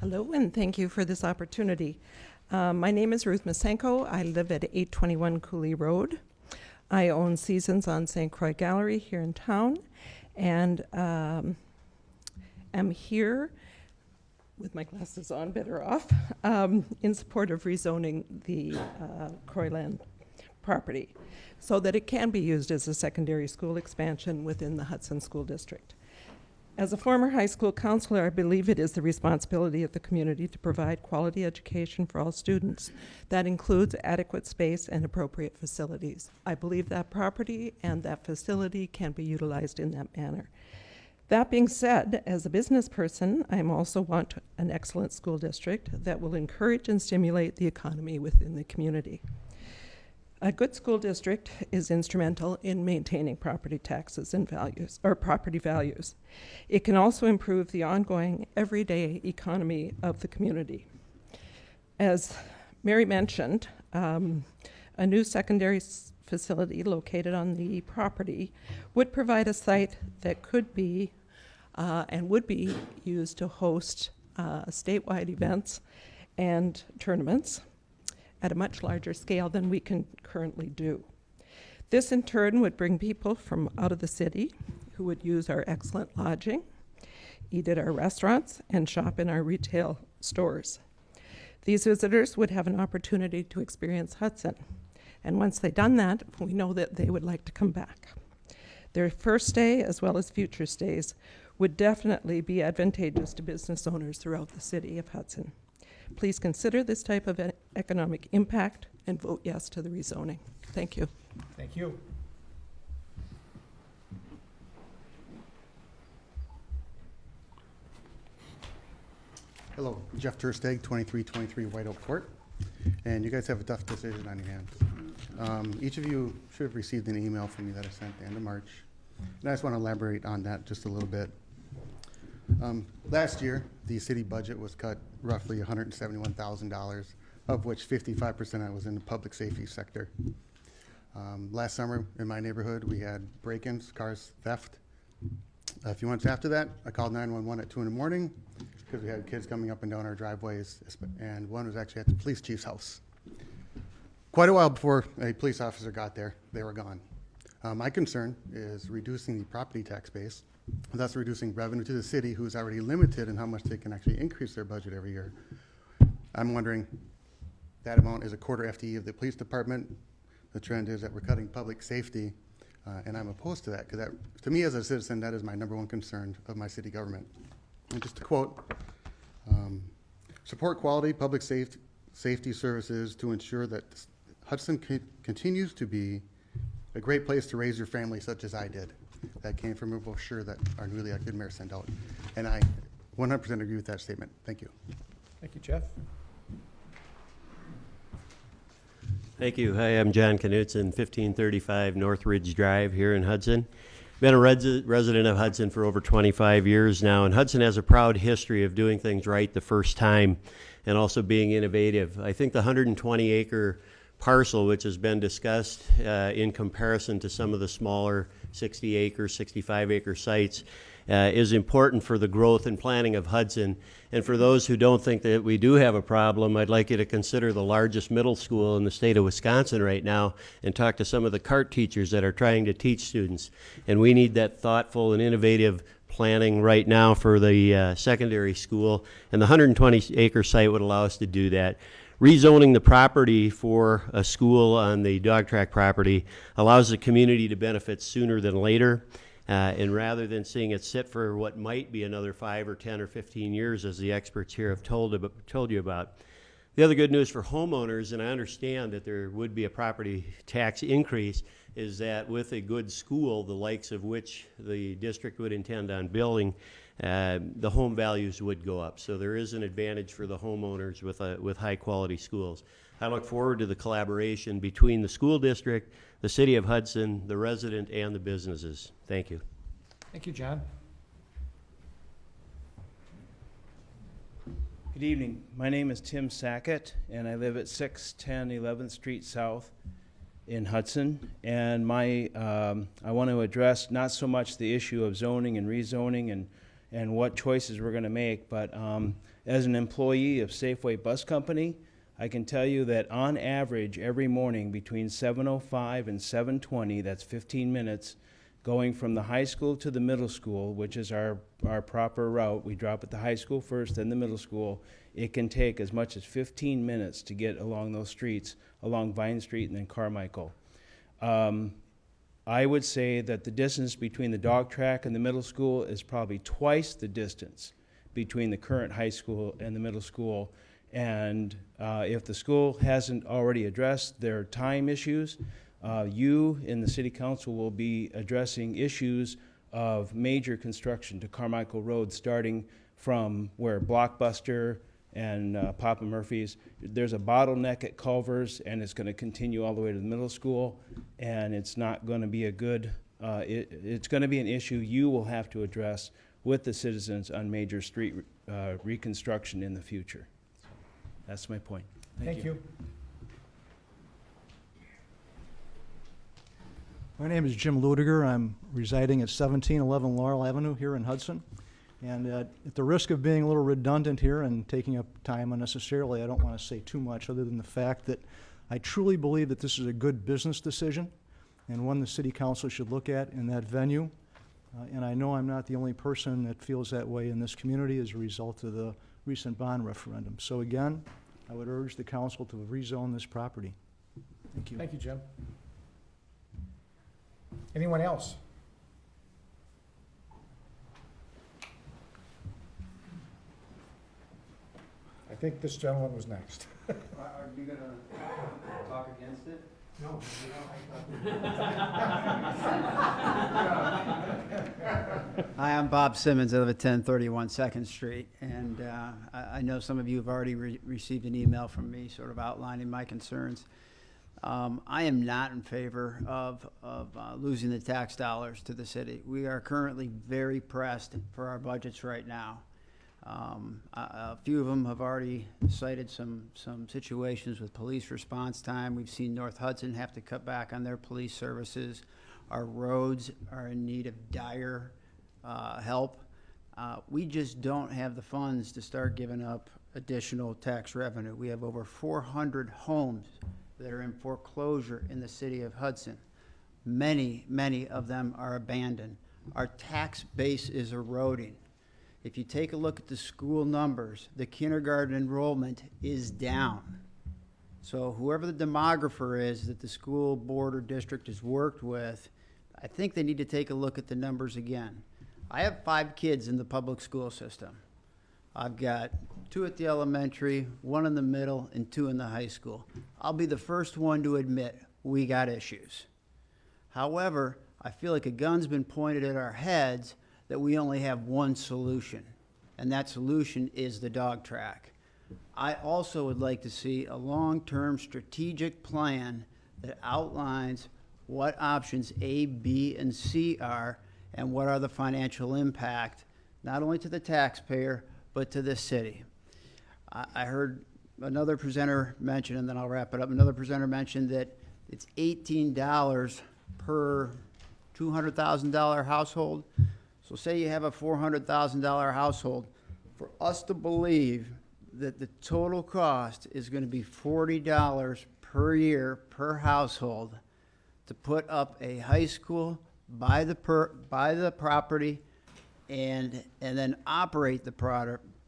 Hello, and thank you for this opportunity. My name is Ruth Masenko. I live at 821 Cooley Road. I own Seasons on St. Croix Gallery here in town, and am here with my glasses on, better off, in support of rezoning the Croix property so that it can be used as a secondary school expansion within the Hudson School District. As a former high school counselor, I believe it is the responsibility of the community to provide quality education for all students. That includes adequate space and appropriate facilities. I believe that property and that facility can be utilized in that manner. That being said, as a business person, I also want an excellent school district that will encourage and stimulate the economy within the community. A good school district is instrumental in maintaining property taxes and values, or property values. It can also improve the ongoing everyday economy of the community. As Mary mentioned, a new secondary facility located on the property would provide a site that could be and would be used to host statewide events and tournaments at a much larger scale than we can currently do. This in turn would bring people from out of the city who would use our excellent lodging, eat at our restaurants, and shop in our retail stores. These visitors would have an opportunity to experience Hudson, and once they've done that, we know that they would like to come back. Their first stay, as well as future stays, would definitely be advantageous to business owners throughout the city of Hudson. Please consider this type of economic impact and vote yes to the rezoning. Thank you. Thank you. Hello, Jeff Tersteg, 2323 White Oak Court, and you guys have a tough decision on your hands. Each of you should have received an email from me that I sent at the end of March, and I just want to elaborate on that just a little bit. Last year, the city budget was cut roughly $171,000, of which 55% of that was in the public safety sector. Last summer, in my neighborhood, we had break-ins, cars, theft. A few months after that, I called 911 at 2 in the morning because we had kids coming up and down our driveways, and one was actually at the police chief's house. Quite a while before a police officer got there, they were gone. My concern is reducing the property tax base, thus reducing revenue to the city, who's already limited in how much they can actually increase their budget every year. I'm wondering, that amount is a quarter FTE of the police department. The trend is that we're cutting public safety, and I'm opposed to that, because that, to me as a citizen, that is my #1 concern of my city government. And just to quote, support quality public safety services to ensure that Hudson continues to be a great place to raise your family, such as I did. That came from a brochure that our newly elected mayor sent out. And I 100% agree with that statement. Thank you. Thank you, Jeff. Thank you. Hi, I'm John Knutson, 1535 Northridge Drive here in Hudson. Been a resident of Hudson for over 25 years now, and Hudson has a proud history of doing things right the first time and also being innovative. I think the 120-acre parcel, which has been discussed in comparison to some of the smaller 60-acre, 65-acre sites, is important for the growth and planning of Hudson. And for those who don't think that we do have a problem, I'd like you to consider the largest middle school in the state of Wisconsin right now and talk to some of the CART teachers that are trying to teach students. And we need that thoughtful and innovative planning right now for the secondary school. And the 120-acre site would allow us to do that. Rezoning the property for a school on the dog track property allows the community to benefit sooner than later. And rather than seeing it sit for what might be another 5 or 10 or 15 years, as the experts here have told you about. The other good news for homeowners, and I understand that there would be a property tax increase, is that with a good school, the likes of which the district would intend on building, the home values would go up. So there is an advantage for the homeowners with high-quality schools. I look forward to the collaboration between the school district, the city of Hudson, the resident, and the businesses. Thank you. Thank you, John. Good evening. My name is Tim Sackett, and I live at 610 11th Street South in Hudson. And I want to address not so much the issue of zoning and rezoning and what choices we're going to make, but as an employee of Safeway Bus Company, I can tell you that on average, every morning between 7:05 and 7:20, that's 15 minutes, going from the high school to the middle school, which is our proper route. We drop at the high school first, then the middle school. It can take as much as 15 minutes to get along those streets, along Vine Street and then Carmichael. I would say that the distance between the dog track and the middle school is probably twice the distance between the current high school and the middle school. And if the school hasn't already addressed their time issues, you in the city council will be addressing issues of major construction to Carmichael Road, starting from where Blockbuster and Papa Murphy's. There's a bottleneck at Culver's, and it's going to continue all the way to the middle school, and it's not going to be a good, it's going to be an issue you will have to address with the citizens on major street reconstruction in the future. That's my point. Thank you. My name is Jim Ludiger. I'm residing at 1711 Laurel Avenue here in Hudson. And at the risk of being a little redundant here and taking up time unnecessarily, I don't want to say too much other than the fact that I truly believe that this is a good business decision and one the city council should look at in that venue. And I know I'm not the only person that feels that way in this community as a result of the recent bond referendum. So again, I would urge the council to rezone this property. Thank you. Thank you, Jim. Anyone else? I think this gentleman was next. Are you going to talk against it? No. Hi, I'm Bob Simmons. I live at 1031 Second Street, and I know some of you have already received an email from me sort of outlining my concerns. I am not in favor of losing the tax dollars to the city. We are currently very pressed for our budgets right now. A few of them have already cited some situations with police response time. We've seen North Hudson have to cut back on their police services. Our roads are in need of dire help. We just don't have the funds to start giving up additional tax revenue. We have over 400 homes that are in foreclosure in the city of Hudson. Many of them are abandoned. Our tax base is eroding. If you take a look at the school numbers, the kindergarten enrollment is down. So whoever the demographer is that the school board or district has worked with, I think they need to take a look at the numbers again. I have 5 kids in the public school system. I've got 2 at the elementary, 1 in the middle, and 2 in the high school. I'll be the first one to admit we got issues. However, I feel like a gun's been pointed at our heads that we only have one solution, and that solution is the dog track. I also would like to see a long-term strategic plan that outlines what options A, B, and C are, and what are the financial impact, not only to the taxpayer, but to the city. I heard another presenter mention, and then I'll wrap it up, another presenter mentioned that it's $18 per $200,000 household. So say you have a $400,000 household. For us to believe that the total cost is going to be $40 per year per household to put up a high school, buy the property, and then operate the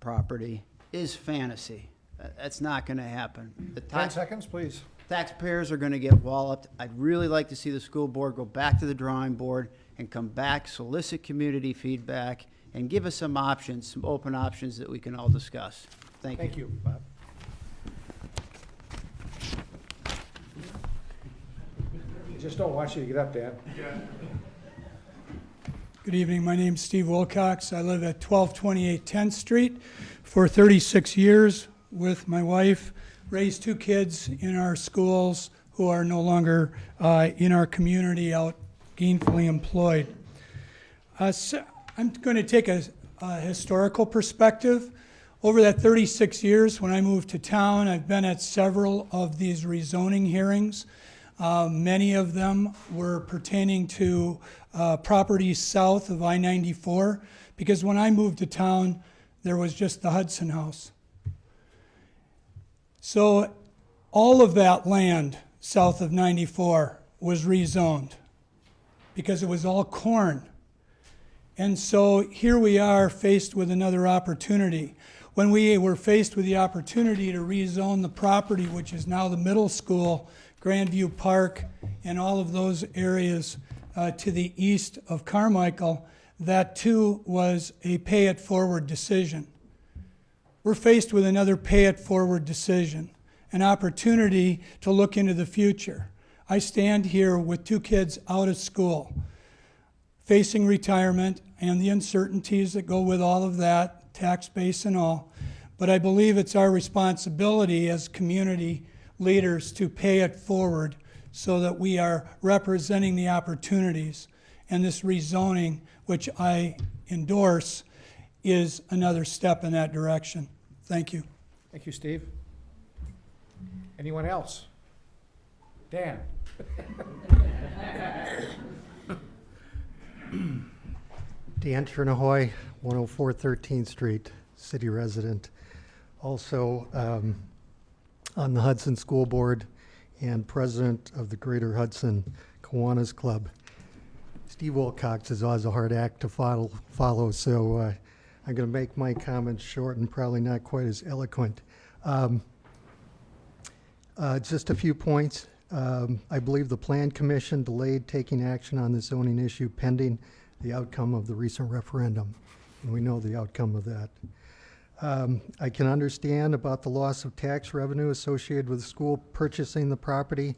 property is fantasy. That's not going to happen. 10 seconds, please. Taxpayers are going to get walloped. I'd really like to see the school board go back to the drawing board and come back, solicit community feedback, and give us some options, some open options that we can all discuss. Thank you. Thank you, Bob. Just don't want you to get up, Dan. Good evening. My name's Steve Wilcox. I live at 1228 10th Street for 36 years with my wife. Raised 2 kids in our schools who are no longer in our community out gainfully employed. So I'm going to take a historical perspective. Over that 36 years, when I moved to town, I've been at several of these rezoning hearings. Many of them were pertaining to properties south of I-94, because when I moved to town, there was just the Hudson House. So all of that land south of 94 was rezoned because it was all corn. And so here we are faced with another opportunity. When we were faced with the opportunity to rezone the property, which is now the middle school, Grandview Park, and all of those areas to the east of Carmichael, that too was a pay-it-forward decision. We're faced with another pay-it-forward decision, an opportunity to look into the future. I stand here with 2 kids out of school, facing retirement and the uncertainties that go with all of that, tax base and all. But I believe it's our responsibility as community leaders to pay it forward so that we are representing the opportunities. And this rezoning, which I endorse, is another step in that direction. Thank you. Thank you, Steve. Anyone else? Dan. Dan Chernahoy, 104 13th Street, city resident. Also on the Hudson School Board and president of the Greater Hudson Kiwanis Club. Steve Wilcox is always a hard act to follow, so I'm going to make my comments short and probably not quite as eloquent. Just a few points. I believe the Plan Commission delayed taking action on the zoning issue pending the outcome of the recent referendum, and we know the outcome of that. I can understand about the loss of tax revenue associated with the school purchasing the property,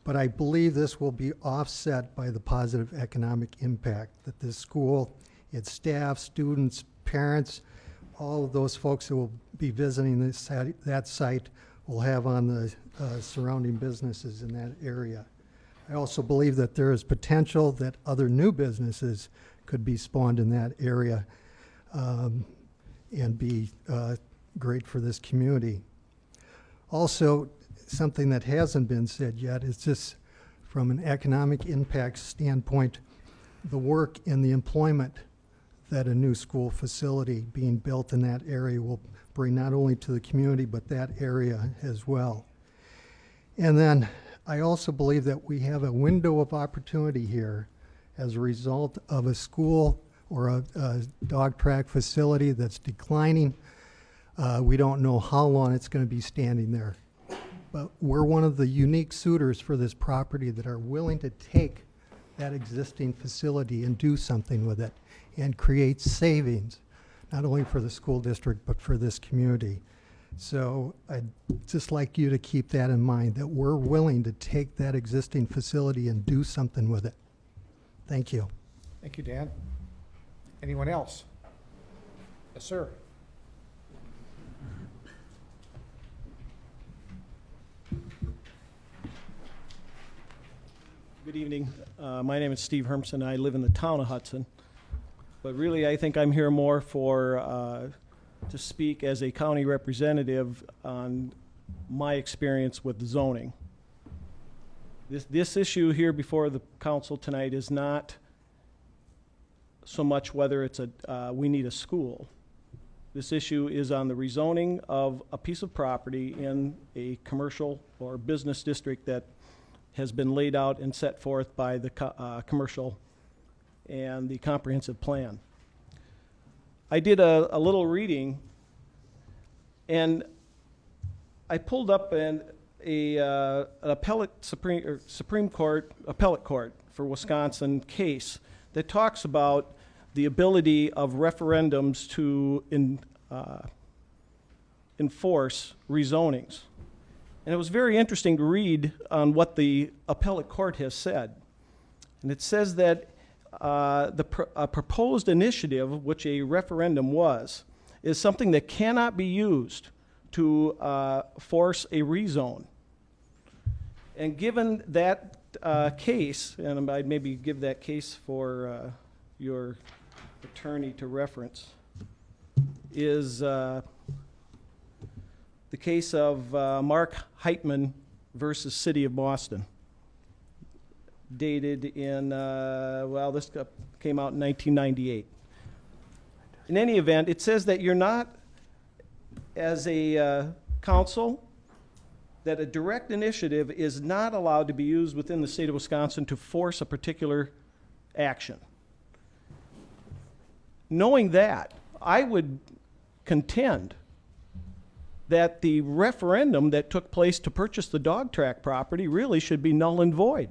But I believe this will be offset by the positive economic impact that this school, its staff, students, parents, all of those folks who will be visiting that site will have on the surrounding businesses in that area. I also believe that there is potential that other new businesses could be spawned in that area and be great for this community. Also, something that hasn't been said yet is just from an economic impact standpoint, the work and the employment that a new school facility being built in that area will bring not only to the community, but that area as well. And then I also believe that we have a window of opportunity here as a result of a school or a dog track facility that's declining. We don't know how long it's going to be standing there. But we're one of the unique suitors for this property that are willing to take that existing facility and do something with it and create savings, not only for the school district, but for this community. So I'd just like you to keep that in mind, that we're willing to take that existing facility and do something with it. Thank you. Thank you, Dan. Anyone else? Yes, sir. Good evening. My name is Steve Hermson. I live in the town of Hudson. But really, I think I'm here more for to speak as a county representative on my experience with zoning. This issue here before the council tonight is not so much whether it's we need a school. This issue is on the rezoning of a piece of property in a commercial or business district that has been laid out and set forth by the commercial and the comprehensive plan. I did a little reading, and I pulled up an Supreme Court appellate court for Wisconsin case that talks about the ability of referendums to enforce rezonings. And it was very interesting to read on what the appellate court has said. And it says that a proposed initiative, which a referendum was, is something that cannot be used to force a rezone. And given that case, and I'd maybe give that case for your attorney to reference, is the case of Mark Heitman versus City of Boston, dated in, this came out in 1998. In any event, it says that you're not, as a council, that a direct initiative is not allowed to be used within the state of Wisconsin to force a particular action. Knowing that, I would contend that the referendum that took place to purchase the dog track property really should be null and void.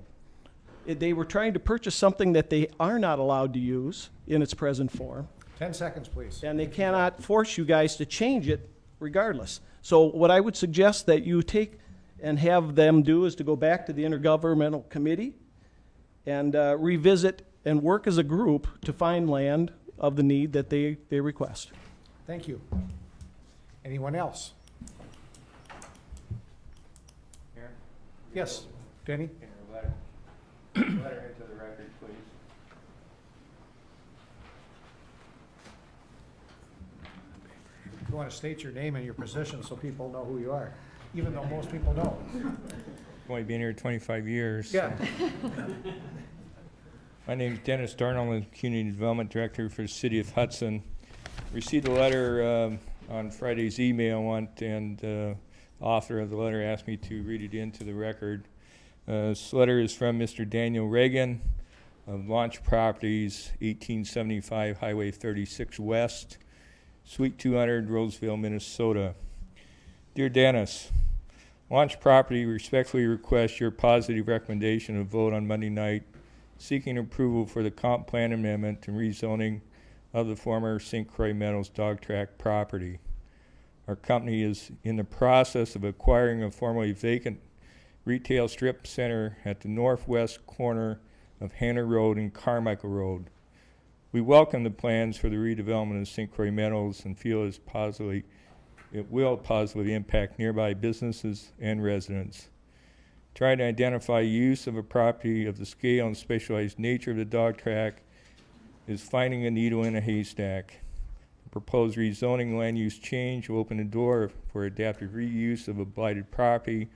They were trying to purchase something that they are not allowed to use in its present form. 10 seconds, please. And they cannot force you guys to change it regardless. So what I would suggest that you take and have them do is to go back to the intergovernmental committee and revisit and work as a group to find land of the need that they request. Thank you. Anyone else? Mayor? Yes, Denny? Letter into the record, please. You want to state your name and your position so people know who you are, even though most people know. I've only been here 25 years. Yeah. My name is Dennis Darnell. I'm the Community Development Director for the City of Hudson. Received a letter on Friday's email, and the author of the letter asked me to read it into the record. This letter is from Mr. Daniel Reagan of Launch Properties, 1875 Highway 36 West, Suite 200, Roseville, Minnesota. Dear Dennis, Launch Property respectfully requests your positive recommendation of vote on Monday night seeking approval for the comp plan amendment and rezoning of the former St. Croix Meadows dog track property. Our company is in the process of acquiring a formerly vacant retail strip center at the northwest corner of Hannah Road and Carmichael Road. We welcome the plans for the redevelopment of St. Croix Meadows and feel it will positively impact nearby businesses and residents. Trying to identify use of a property of the scale and specialized nature of the dog track is finding a needle in a haystack. The proposed rezoning land use change will open the door for adaptive reuse of a blighted property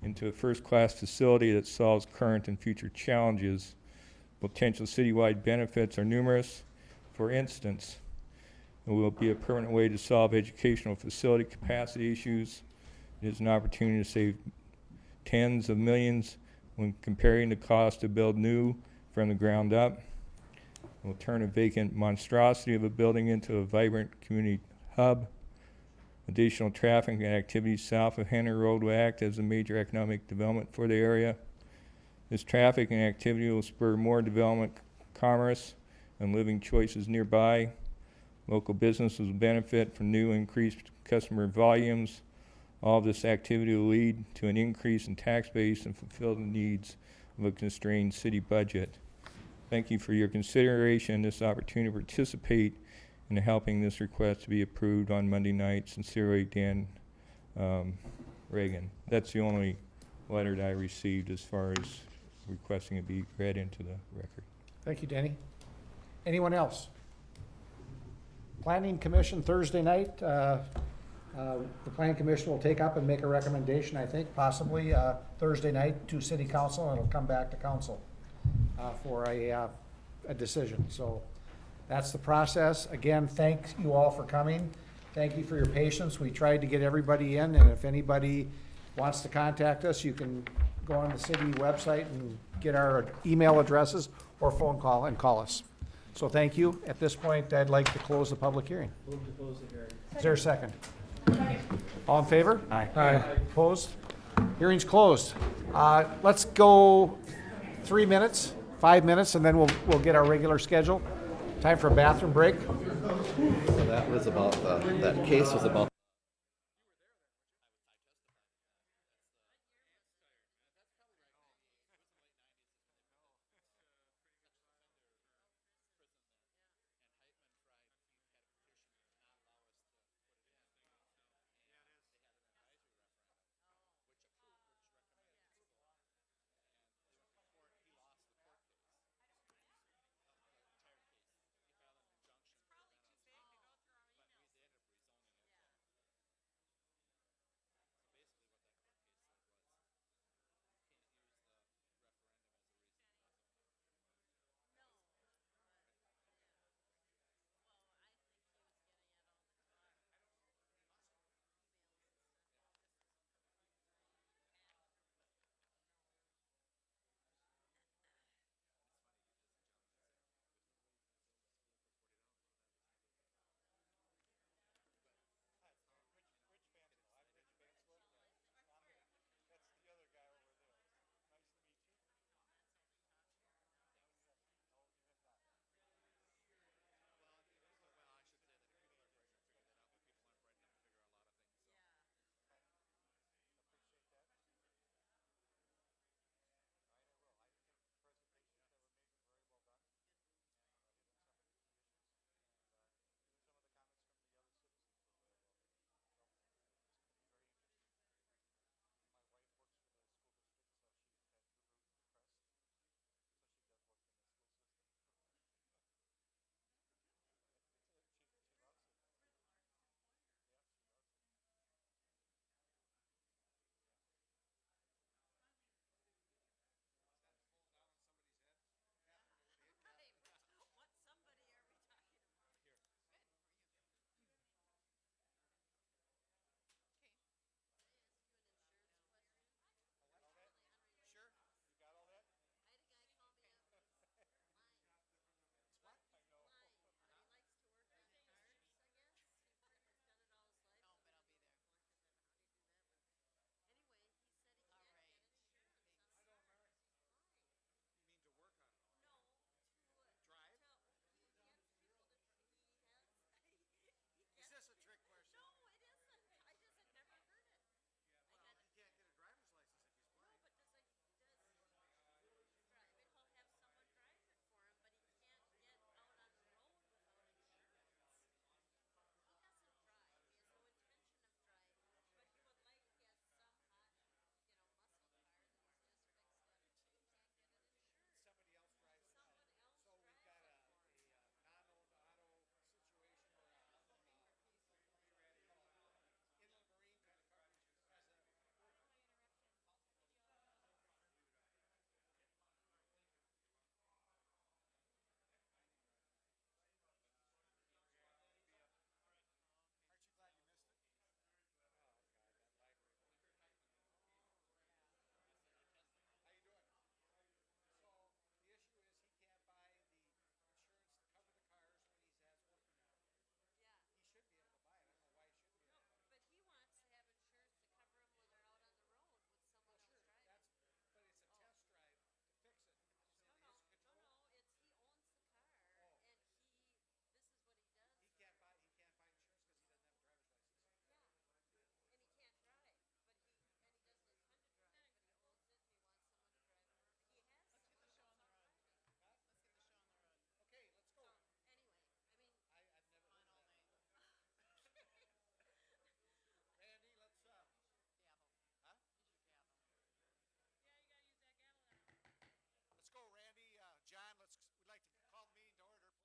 into a first-class facility that solves current and future challenges. Potential citywide benefits are numerous. For instance, it will be a permanent way to solve educational facility capacity issues. It is an opportunity to save tens of millions when comparing the cost to build new from the ground up. It will turn a vacant monstrosity of a building into a vibrant community hub. Additional traffic and activities south of Hannah Road will act as a major economic development for the area. This traffic and activity will spur more development, commerce, and living choices nearby. Local businesses will benefit from new increased customer volumes. All of this activity will lead to an increase in tax base and fulfill the needs of a constrained city budget. Thank you for your consideration and this opportunity to participate in helping this request to be approved on Monday night. Sincerely, Dan Reagan. That's the only letter that I received as far as requesting it be read into the record. Thank you, Danny. Anyone else? Planning Commission Thursday night. The Planning Commission will take up and make a recommendation, I think, possibly Thursday night to City Council, and it'll come back to Council for a decision. So that's the process. Again, thank you all for coming. Thank you for your patience. We tried to get everybody in, and if anybody wants to contact us, you can go on the city website and get our email addresses or phone call and call us. So thank you. At this point, I'd like to close the public hearing. Move to close the hearing. Is there a second? All in favor? Aye. Opposed? Hearing's closed. Let's go 3 minutes, 5 minutes, and then we'll get our regular schedule. Time for a bathroom break. So that was about that case was about.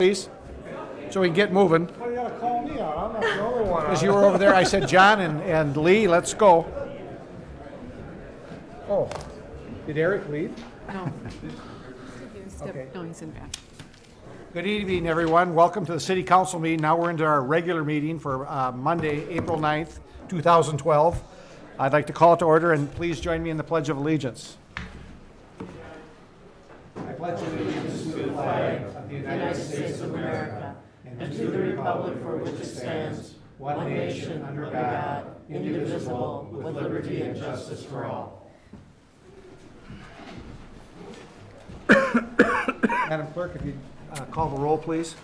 Please, so we can get moving. Well, you gotta call me out. I'm not the only one. Because you were over there, I said, John and Lee, let's go. Oh, did Eric leave? No. Okay. No, he's in back. Good evening, everyone. Welcome to the City Council meeting. Now we're into our regular meeting for Monday, April 9th, 2012. I'd like to call it to order, and please join me in the Pledge of Allegiance. I pledge allegiance to the flag of the United States of America and to the republic for which it stands, one nation, under God, indivisible, with liberty and justice for all. Madam Clerk, if you call the roll, please.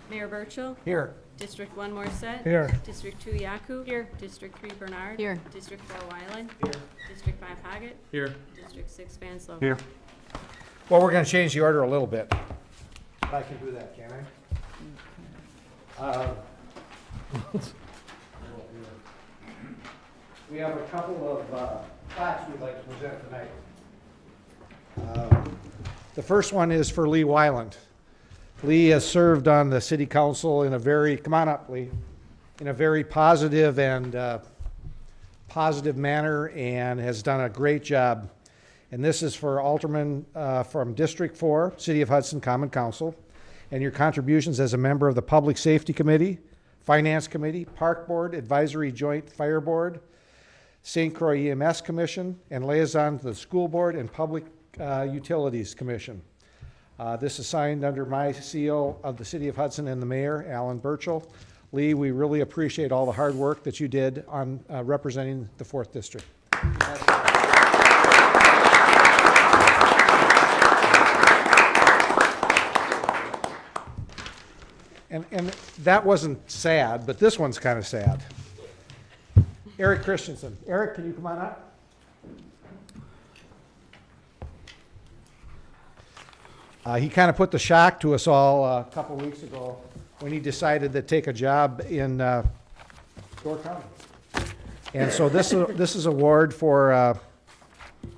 Mayor Burchill. Here. District 1 Morset. Here. District 2 Yaku. Here. District 3 Bernard. Here. District 4 Wyland. Here. District 5 Hoggett. Here. District 6 Vanslo. Here. Well, we're going to change the order a little bit. I can do that, can I? We have a couple of plaques we'd like to present tonight. The first one is for Lee Wyland. Lee has served on the city council in a very, come on up, Lee, in a very positive and positive manner, and has done a great job. And this is for Alderman from District 4, City of Hudson Common Council, and your contributions as a member of the Public Safety Committee, Finance Committee, Park Board, Advisory Joint Fire Board, St. Croix EMS Commission, and liaison to the School Board and Public Utilities Commission. This is signed under my seal of the City of Hudson and the Mayor, Alan Burchill. Lee, we really appreciate all the hard work that you did on representing the 4th District. And that wasn't sad, but this one's kind of sad. Eric Christensen. Eric, can you come on up? He kind of put the shock to us all a couple weeks ago when he decided to take a job in Door County. And so this is award for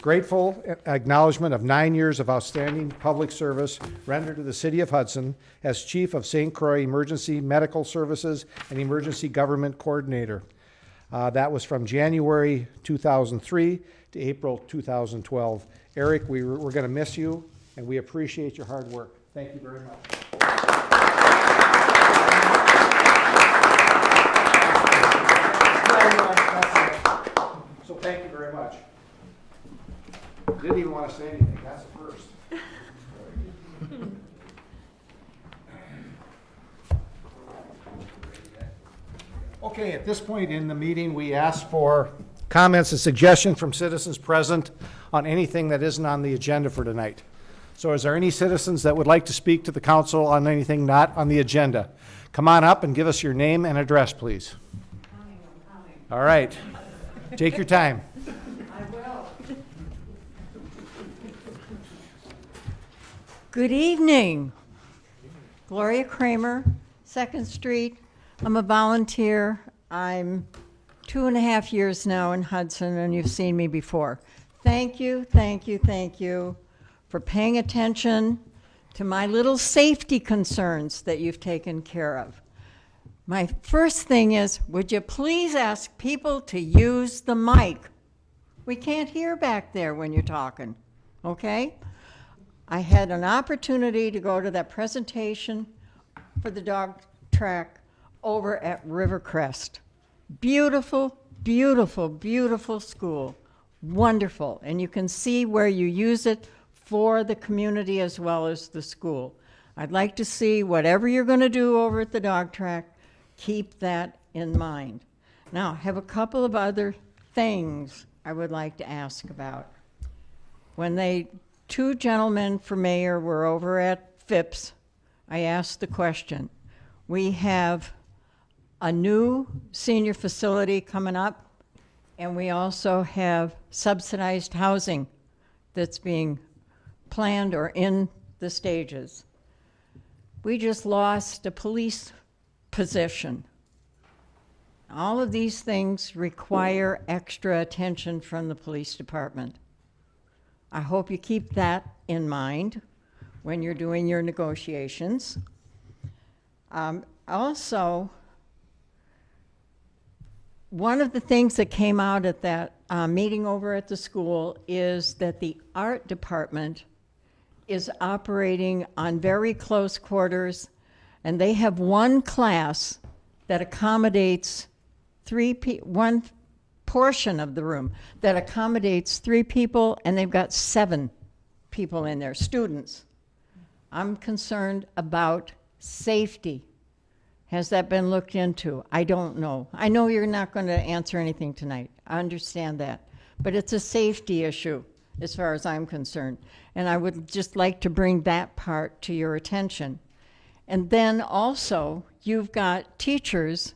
grateful acknowledgement of 9 years of outstanding public service rendered to the City of Hudson as Chief of St. Croix Emergency Medical Services and Emergency Government Coordinator. That was from January 2003 to April 2012. Eric, we're going to miss you, and we appreciate your hard work. Thank you very much. So thank you very much. Didn't even want to say anything. That's a first. Okay, at this point in the meeting, we ask for comments and suggestions from citizens present on anything that isn't on the agenda for tonight. So is there any citizens that would like to speak to the council on anything not on the agenda? Come on up and give us your name and address, please. All right. Take your time. Good evening. Gloria Kramer, 2nd Street. I'm a volunteer. I'm 2.5 years now in Hudson, and you've seen me before. Thank you, thank you, thank you for paying attention to my little safety concerns that you've taken care of. My first thing is, would you please ask people to use the mic? We can't hear back there when you're talking, okay? I had an opportunity to go to that presentation for the dog track over at Rivercrest. Beautiful, beautiful, beautiful school. Wonderful. And you can see where you use it for the community as well as the school. I'd like to see whatever you're going to do over at the dog track, keep that in mind. Now, I have a couple of other things I would like to ask about. When two gentlemen for mayor were over at Phipps, I asked the question. We have a new senior facility coming up, and we also have subsidized housing that's being planned or in the stages. We just lost a police position. All of these things require extra attention from the police department. I hope you keep that in mind when you're doing your negotiations. Also, one of the things that came out at that meeting over at the school is that the art department is operating on very close quarters, and they have one class that accommodates one portion of the room that accommodates 3 people, and they've got 7 people in there, students. I'm concerned about safety. Has that been looked into? I don't know. I know you're not going to answer anything tonight. I understand that. But it's a safety issue as far as I'm concerned. And I would just like to bring that part to your attention. And then also, you've got teachers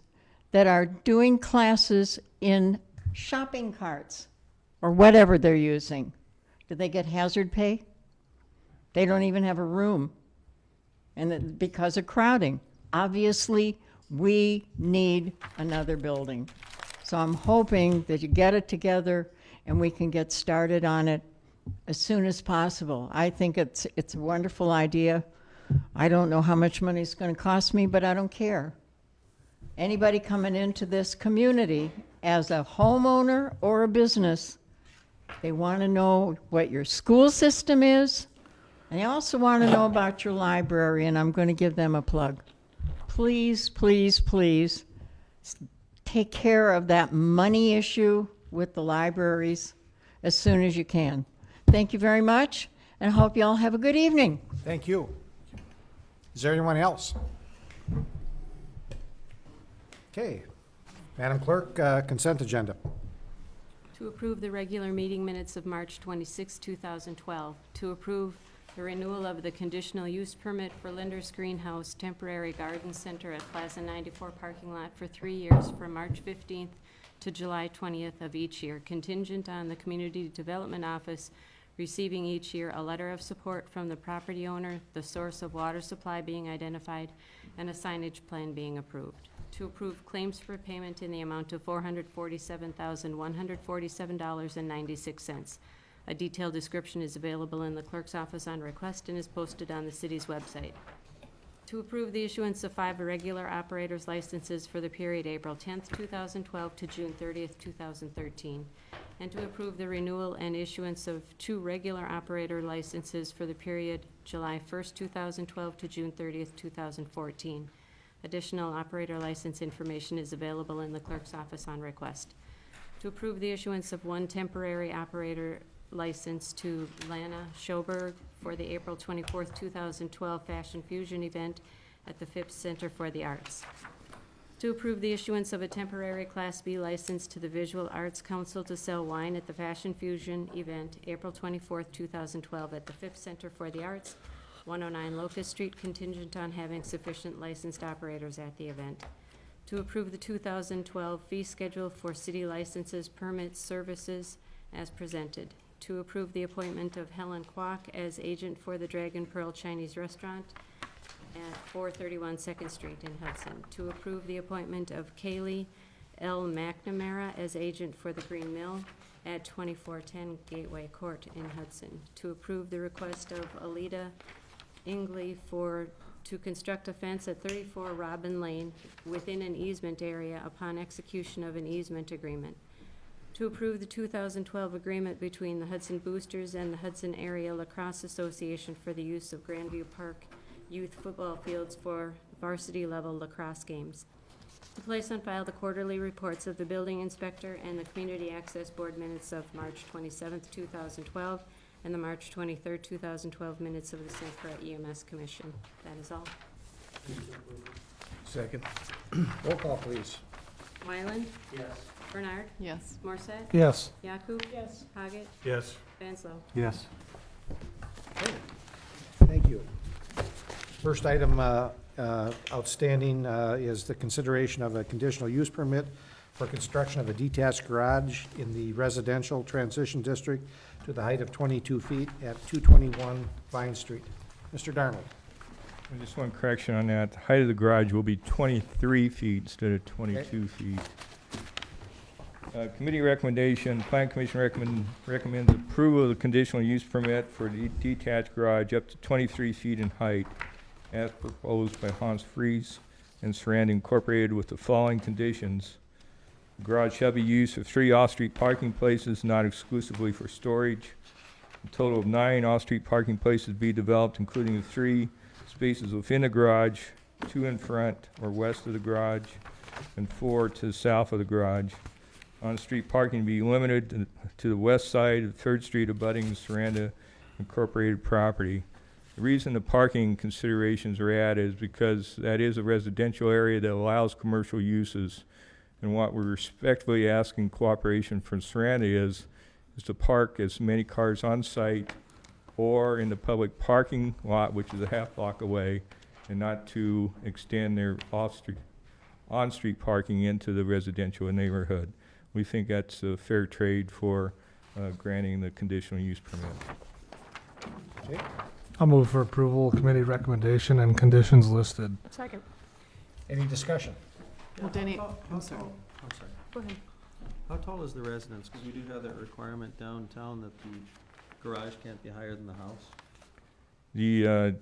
that are doing classes in shopping carts or whatever they're using. Do they get hazard pay? They don't even have a room. And because of crowding. Obviously, we need another building. So I'm hoping that you get it together and we can get started on it as soon as possible. I think it's a wonderful idea. I don't know how much money it's going to cost me, but I don't care. Anybody coming into this community as a homeowner or a business, they want to know what your school system is, and they also want to know about your library, and I'm going to give them a plug. Please, please, please take care of that money issue with the libraries as soon as you can. Thank you very much, and I hope you all have a good evening. Thank you. Is there anyone else? Okay. Madam Clerk, consent agenda. To approve the regular meeting minutes of March 26, 2012. To approve the renewal of the conditional use permit for Linder's Greenhouse Temporary Garden Center at Plaza 94 parking lot for 3 years from March 15th to July 20th of each year, contingent on the Community Development Office receiving each year a letter of support from the property owner, the source of water supply being identified, and a signage plan being approved. To approve claims for payment in the amount of $447,147.96. A detailed description is available in the clerk's office on request and is posted on the city's website. To approve the issuance of 5 irregular operators licenses for the period April 10th, 2012 to June 30th, 2013. And to approve the renewal and issuance of 2 regular operator licenses for the period July 1st, 2012 to June 30th, 2014. Additional operator license information is available in the clerk's office on request. To approve the issuance of 1 temporary operator license to Lana Schoberg for the April 24th, 2012 Fashion Fusion event at the Phipps Center for the Arts. To approve the issuance of a temporary Class B license to the Visual Arts Council to sell wine at the Fashion Fusion event April 24th, 2012 at the Phipps Center for the Arts, 109 Locust Street, contingent on having sufficient licensed operators at the event. To approve the 2012 fee schedule for city licenses, permits, services as presented. To approve the appointment of Helen Kwok as agent for the Dragon Pearl Chinese Restaurant at 431 2nd Street in Hudson. To approve the appointment of Kaylee L. McNamara as agent for the Green Mill at 2410 Gateway Court in Hudson. To approve the request of Alita Ingley to construct a fence at 34 Robin Lane within an easement area upon execution of an easement agreement. To approve the 2012 agreement between the Hudson Boosters and the Hudson Area Lacrosse Association for the use of Grandview Park youth football fields for varsity level lacrosse games. To place on file the quarterly reports of the building inspector and the Community Access Board minutes of March 27th, 2012, and the March 23rd, 2012 minutes of the St. Croix EMS Commission. That is all. Second. Roll call, please. Wyland? Yes. Bernard? Yes. Morset? Yes. Yaku? Yes. Haggett? Yes. Vanslo? Yes. Thank you. First item outstanding is the consideration of a conditional use permit for construction of a detached garage in the residential transition district to the height of 22 feet at 221 Vine Street. Mr. Darnold. Just one correction on that. The height of the garage will be 23 feet instead of 22 feet. Committee recommendation, Plan Commission recommends approval of the conditional use permit for the detached garage up to 23 feet in height as proposed by Hans Fries and Saranda Incorporated with the following conditions. The garage shall be used for 3 off-street parking places, not exclusively for storage. A total of 9 off-street parking places be developed, including the 3 spaces within the garage, 2 in front or west of the garage, and 4 to the south of the garage. On-street parking be limited to the west side of 3rd Street abutting the Saranda Incorporated property. The reason the parking considerations are added is because that is a residential area that allows commercial uses. And what we're respectfully asking cooperation from Saranda is to park as many cars on site or in the public parking lot, which is a half block away, and not to extend their on-street parking into the residential neighborhood. We think that's a fair trade for granting the conditional use permit. Okay. I'll move for approval, committee recommendation, and conditions listed. Second. Any discussion? Well, Denny, I'm sorry. go ahead. How tall is the residence? Because we do have that requirement downtown that the garage can't be higher than the house. The,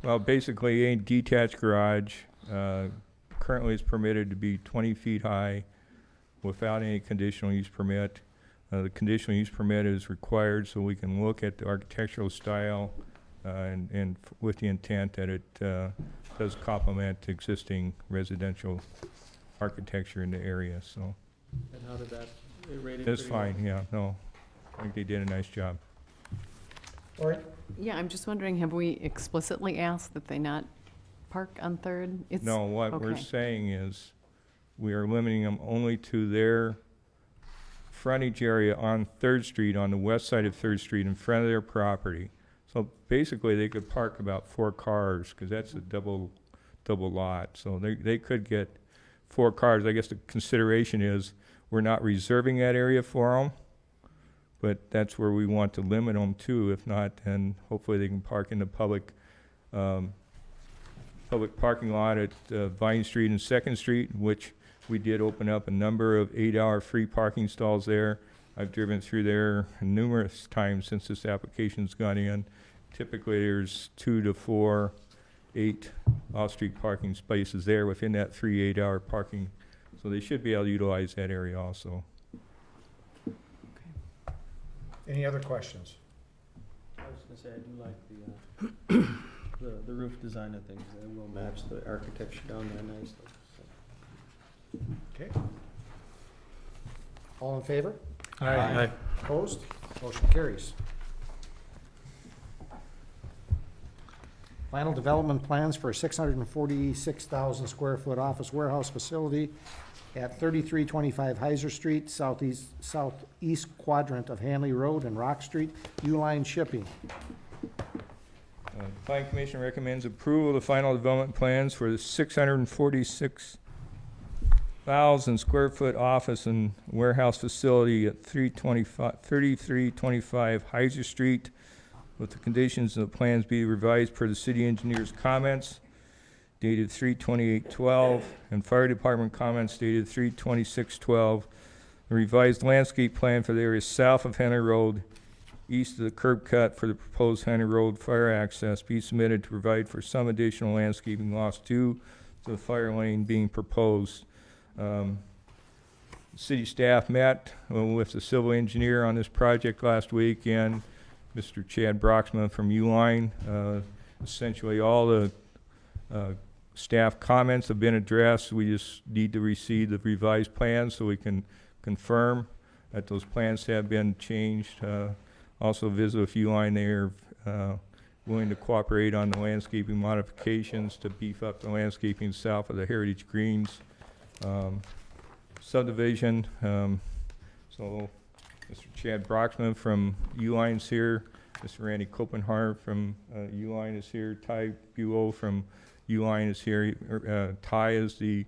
well, basically, a detached garage currently is permitted to be 20 feet high without any conditional use permit. The conditional use permit is required so we can look at the architectural style and with the intent that it does complement existing residential architecture in the area, so. And how did that rate? That's fine, yeah, no, I think they did a nice job. All right. Yeah, I'm just wondering, have we explicitly asked that they not park on 3rd? No, what we're okay. saying is we are limiting them only to their frontage area on 3rd Street, on the west side of 3rd Street, in front of their property. So basically, they could park about 4 cars, because that's a double lot. So they could get 4 cars. I guess the consideration is we're not reserving that area for them, but that's where we want to limit them to. If not, then hopefully they can park in the public parking lot at Vine Street and 2nd Street, which we did open up a number of 8-hour free parking stalls there. I've driven through there numerous times since this application's gone in. Typically, there's 2 to 4, 8 off-street parking spaces there within that 3 8-hour parking. So they should be able to utilize that area also. Any other questions? I was gonna say, I do like the roof design of things. It will match the architecture down there nicely. So. Okay. All in favor? Aye. Opposed? Motion carries. Final development plans for a 646,000 square foot office warehouse facility at 3325 Heiser Street, southeast quadrant of Hanley Road and Rock Street, Uline Shipping. The Planning Commission recommends approval of the final development plans for the 646,000 square foot office and warehouse facility at 3325 Heiser Street, with the conditions of the plans be revised per the city engineer's comments dated 3/28/12 and fire department comments dated 3/26/12. The revised landscape plan for the area south of Henry Road, east of the curb cut for the proposed Henry Road fire access be submitted to provide for some additional landscaping loss due to the fire lane being proposed. City staff met with the civil engineer on this project last week, and Mr. Chad Broxman from Uline. Essentially, all the staff comments have been addressed. We just need to receive the revised plans so we can confirm that those plans have been changed. Also visit with Uline. They're willing to cooperate on the landscaping modifications to beef up the landscaping south of the Heritage Greens subdivision. So Mr. Chad Broxman from Uline's here. Mr. Randy Copenhart from Uline is here. Ty Buell from Uline is here. Ty is the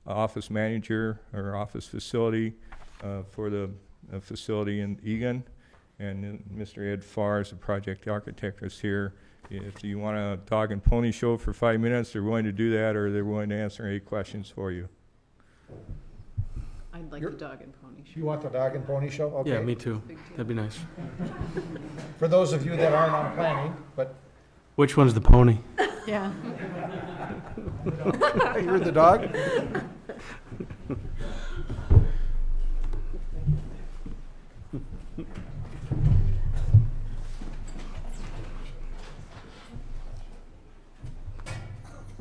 office manager or office facility for the facility in Egan. And Mr. Ed Farr is the project architect is here. If you want a dog and pony show for 5 minutes, they're willing to do that, or they're willing to answer any questions for you. I'd like the dog and pony show. You want the dog and pony show? Okay. Yeah, me too. That'd be nice. For those of you that aren't on planning, but Which one's the pony? Yeah. You heard the dog?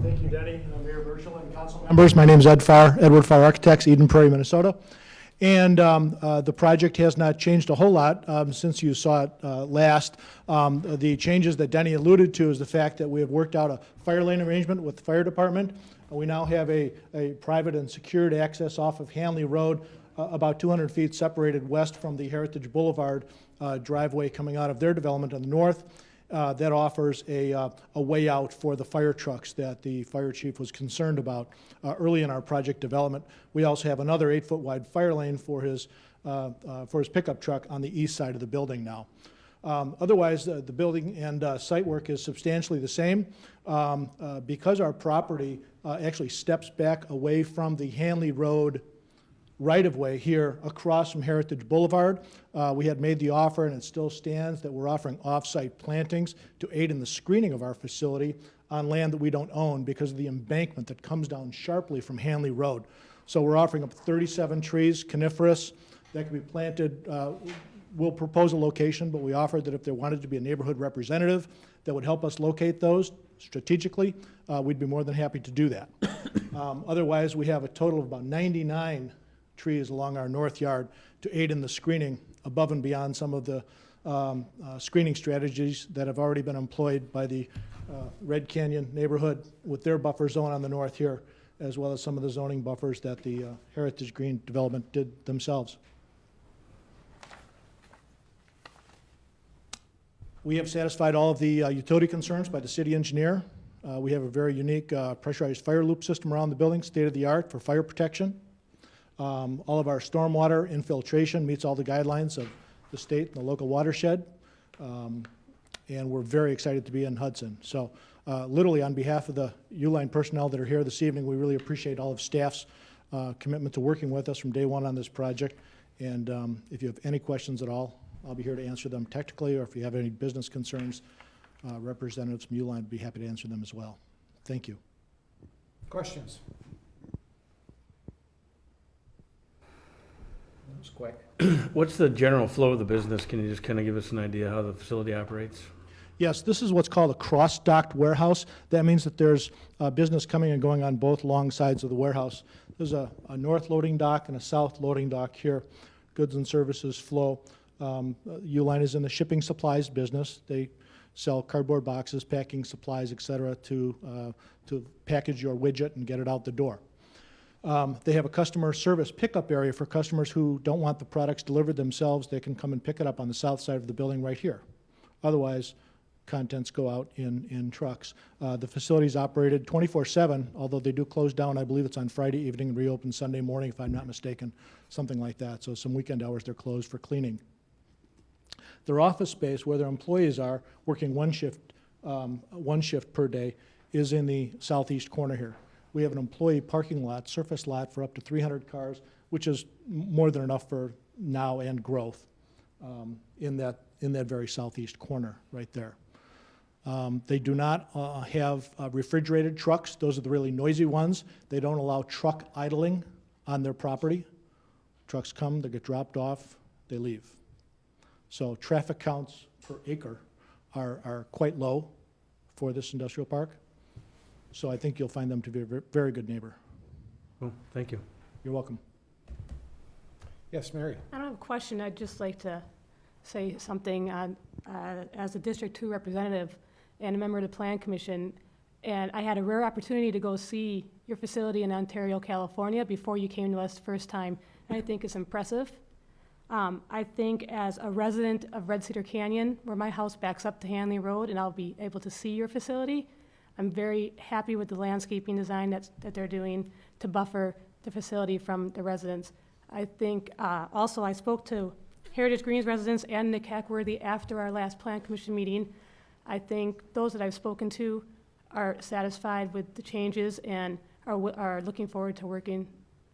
Thank you, Denny, Mayor Burchell, and council members. My name is Ed Farr, Edward Farr Architects, Eden Prairie, Minnesota. And the project has not changed a whole lot since you saw it last. The changes that Denny alluded to is the fact that we have worked out a fire lane arrangement with the fire department. We now have a private and secured access off of Hanley Road, about 200 feet separated west from the Heritage Boulevard driveway coming out of their development on the north. That offers a way out for the fire trucks that the fire chief was concerned about early in our project development. We also have another 8-foot wide fire lane for his pickup truck on the east side of the building now. Otherwise, the building and site work is substantially the same. Because our property actually steps back away from the Hanley Road right-of-way here across from Heritage Boulevard. We had made the offer, and it still stands, that we're offering off-site plantings to aid in the screening of our facility on land that we don't own because of the embankment that comes down sharply from Hanley Road. So we're offering up 37 trees, coniferous, that can be planted. We'll propose a location, but we offered that if there wanted to be a neighborhood representative that would help us locate those strategically, we'd be more than happy to do that. Otherwise, we have a total of about 99 trees along our north yard to aid in the screening above and beyond some of the screening strategies that have already been employed by the Red Canyon neighborhood with their buffer zone on the north here, as well as some of the zoning buffers that the Heritage Green development did themselves. We have satisfied all of the utility concerns by the city engineer. We have a very unique pressurized fire loop system around the building, state-of-the-art for fire protection. All of our stormwater infiltration meets all the guidelines of the state and the local watershed. And we're very excited to be in Hudson. So literally on behalf of the Uline personnel that are here this evening, we really appreciate all of staff's commitment to working with us from day one on this project. And if you have any questions at all, I'll be here to answer them technically, or if you have any business concerns, representatives from Uline would be happy to answer them as well. Thank you. Questions? That was quick. What's the general flow of the business? Can you just kind of give us an idea how the facility operates? Yes, this is what's called a cross-docked warehouse. That means that there's business coming and going on both long sides of the warehouse. There's a north loading dock and a south loading dock here. Goods and services flow. Uline is in the shipping supplies business. They sell cardboard boxes, packing supplies, et cetera, to package your widget and get it out the door. They have a customer service pickup area for customers who don't want the products delivered themselves. They can come and pick it up on the south side of the building right here. Otherwise, contents go out in trucks. The facility is operated 24/7, although they do close down. I believe it's on Friday evening and reopen Sunday morning, if I'm not mistaken, something like that. So some weekend hours they're closed for cleaning. Their office space, where their employees are working one shift per day, is in the southeast corner here. We have an employee parking lot, surface lot for up to 300 cars, which is more than enough for now and growth in that very southeast corner right there. They do not have refrigerated trucks. Those are the really noisy ones. They don't allow truck idling on their property. Trucks come, they get dropped off, they leave. So traffic counts per acre are quite low for this industrial park. So I think you'll find them to be a very good neighbor. Well, thank you. You're welcome. Yes, Mary. I don't have a question. I'd just like to say something as a District 2 representative and a member of the Plan Commission. And I had a rare opportunity to go see your facility in Ontario, California before you came to us the first time. And I think it's impressive. I think as a resident of Red Cedar Canyon, where my house backs up to Hanley Road and I'll be able to see your facility, I'm very happy with the landscaping design that they're doing to buffer the facility from the residents. I think also I spoke to Heritage Greens residents and Nick Hackworthy after our last Plan Commission meeting. I think those that I've spoken to are satisfied with the changes and are looking forward to working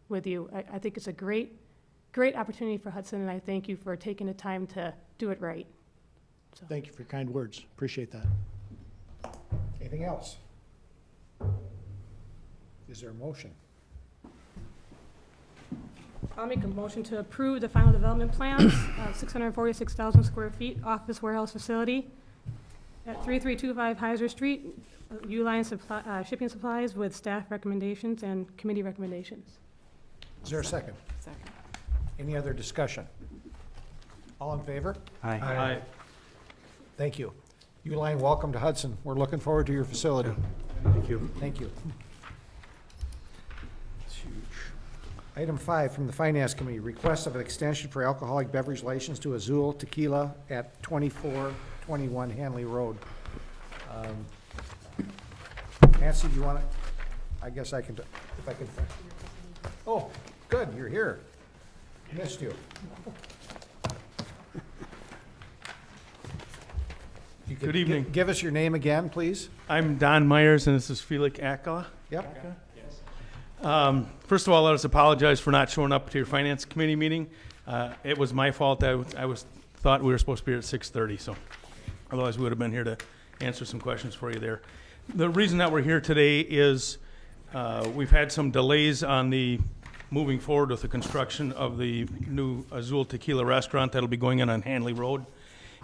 with you. I think it's a great opportunity for Hudson, and I thank you for taking the time to do it right. So. Thank you for your kind words. Appreciate that. Anything else? Is there a motion? I'll make a motion to approve the final development plans, 646,000 square feet office warehouse facility at 3325 Heiser Street, Uline Shipping Supplies with staff recommendations and committee recommendations. Is there a second? Second. Any other discussion? All in favor? Aye. Thank you. Uline, welcome to Hudson. We're looking forward to your facility. Thank you. Thank you. Item 5 from the Finance Committee, request of an extension for alcoholic beverage license to Azul Tequila at 2421 Hanley Road. Nancy, do you want to, I guess I can, if I can. Oh, good, you're here. Missed you. You could Good evening. Give us your name again, please. I'm Don Myers, and this is Felix Akala. Yep. First of all, let us apologize for not showing up to your Finance Committee meeting. It was my fault. I thought we were supposed to be here at 6:30, so otherwise we would have been here to answer some questions for you there. The reason that we're here today is we've had some delays on the moving forward with the construction of the new Azul Tequila restaurant that'll be going in on Hanley Road.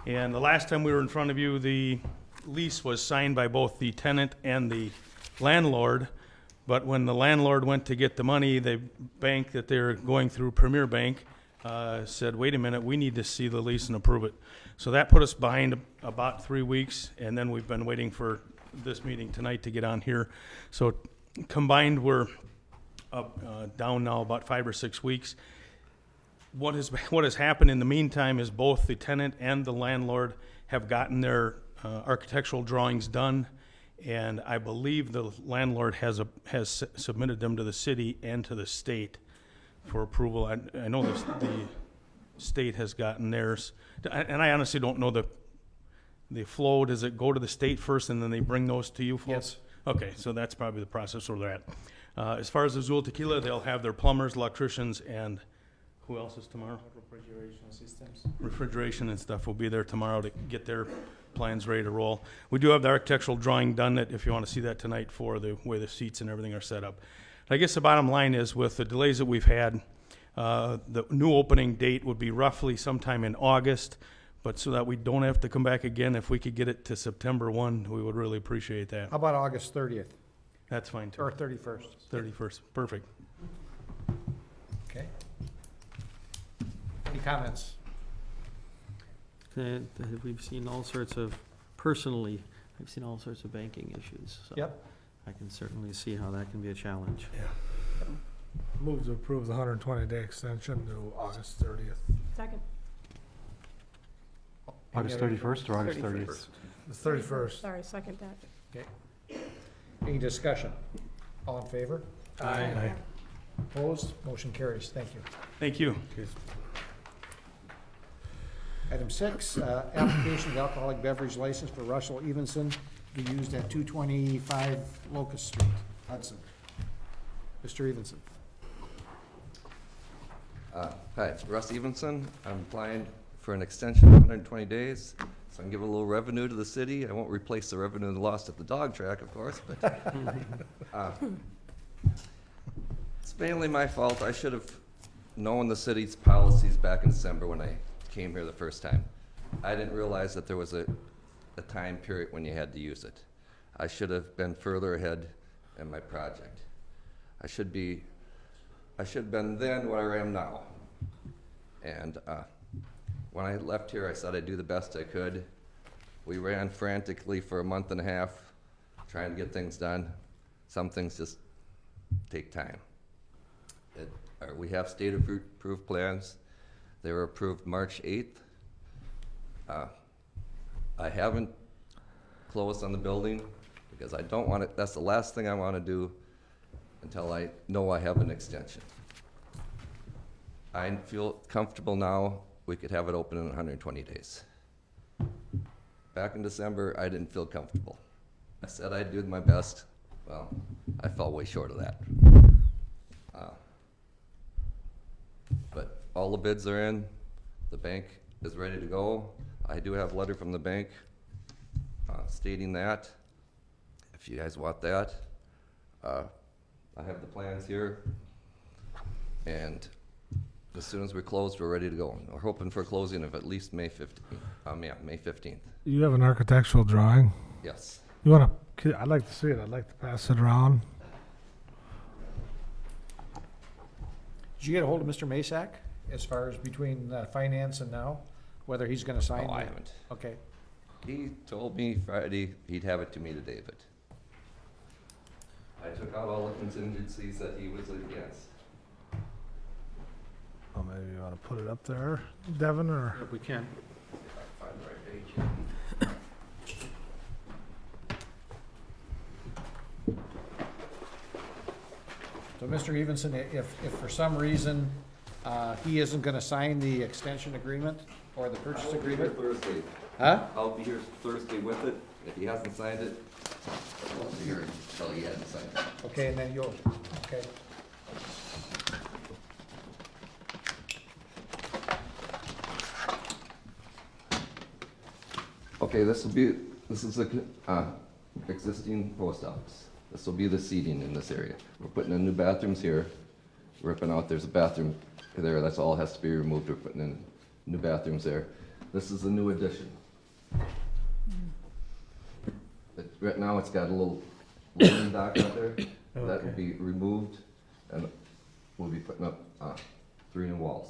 And the last time we were in front of you, the lease was signed by both the tenant and the landlord. But when the landlord went to get the money, the bank that they're going through, Premier Bank, said, wait a minute, we need to see the lease and approve it. So that put us behind about 3 weeks, and then we've been waiting for this meeting tonight to get on here. So combined, we're down now about 5 or 6 weeks. What has happened in the meantime is both the tenant and the landlord have gotten their architectural drawings done, and I believe the landlord has submitted them to the city and to the state for approval. I know the state has gotten theirs, and I honestly don't know the flow. Does it go to the state first and then they bring those to you folks? Yes. Okay, so that's probably the process where they're at. As far as Azul Tequila, they'll have their plumbers, electricians, and who else is tomorrow? Refrigeration systems. Refrigeration and stuff will be there tomorrow to get their plans ready to roll. We do have the architectural drawing done, that if you want to see that tonight, for the way the seats and everything are set up. I guess the bottom line is, with the delays that we've had, the new opening date would be roughly sometime in August, but so that we don't have to come back again, if we could get it to September 1, we would really appreciate that. How about August 30th That's fine too. or 31st? 31st, perfect. Okay. Any comments? We've seen all sorts of, personally, I've seen all sorts of banking issues. So Yep. I can certainly see how that can be a challenge. Move to approve the 120-day extension to August 30th. Second. August 31st or August 30th? The 31st. Sorry, second that. Okay. Any discussion? All in favor? Aye. Opposed? Motion carries. Thank you. Thank you. Item 6, application of alcoholic beverage license for Russell Evenson to be used at 225 Locust Street, Hudson. Mr. Evenson. Hi, Russ Evenson. I'm applying for an extension of 120 days, so I can give a little revenue to the city. I won't replace the revenue lost at the dog track, of course, but it's mainly my fault. I should have known the city's policies back in December when I came here the first time. I didn't realize that there was a time period when you had to use it. I should have been further ahead in my project. I should have been then what I am now. And when I left here, I said I'd do the best I could. We ran frantically for a month and a half trying to get things done. Some things just take time. We have state-approved plans. They were approved March 8th. I haven't closed on the building because I don't want it. That's the last thing I want to do until I know I have an extension. I feel comfortable now. We could have it open in 120 days. Back in December, I didn't feel comfortable. I said I'd do my best. Well, I fell way short of that. But all the bids are in. The bank is ready to go. I do have a letter from the bank stating that. If you guys want that, I have the plans here, and as soon as we're closed, we're ready to go. We're hoping for a closing of at least May 15th. May 15th. You have an architectural drawing? Yes. You wanna, I'd like to see it. I'd like to pass it around. Did you get a hold of Mr. Masak as far as between finance and now, whether he's gonna sign? Oh, I haven't. Okay. He told me Friday he'd have it to me today, but I took out all the contingencies that he was against. Oh, maybe you wanna put it up there, Devin, or? If we can. Find the right page. So, Mr. Evenson, if for some reason he isn't gonna sign the extension agreement or the purchase agreement? I'll be here Thursday. Huh? I'll be here Thursday with it. If he hasn't signed it, I won't be here until he hasn't signed it. Okay, and then you'll, okay. Okay, this is the existing post office. This will be the seating in this area. We're putting in new bathrooms here, ripping out, there's a bathroom there, that's all has to be removed. We're putting in new bathrooms there. This is the new addition. Right now, it's got a little loading dock out there. That will be removed, and we'll be putting up 3 new walls.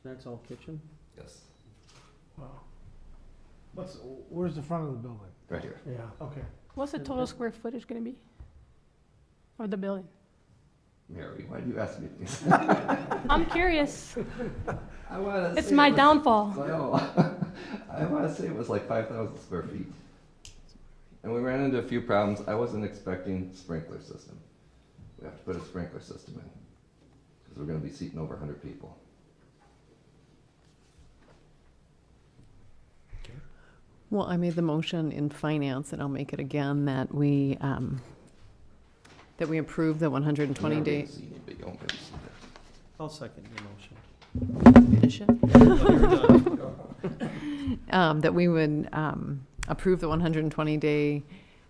That's all kitchen? Yes, Wow. Where's the front of the building? right here. Yeah, okay. What's the total square footage gonna be of the building? Mary, why do you ask me this? I'm curious. I wanna It's say my it was- downfall. I want to say it was like 5,000 square feet. And we ran into a few problems. I wasn't expecting sprinkler system. We have to put a sprinkler system in because we're going to be seating over 100 people. Well, I made the motion in finance, and I'll make it again, that we approve the 120 You're day. gonna see it, but you won't be able to see it. I'll second your motion. Finish it. That we would approve the 120-day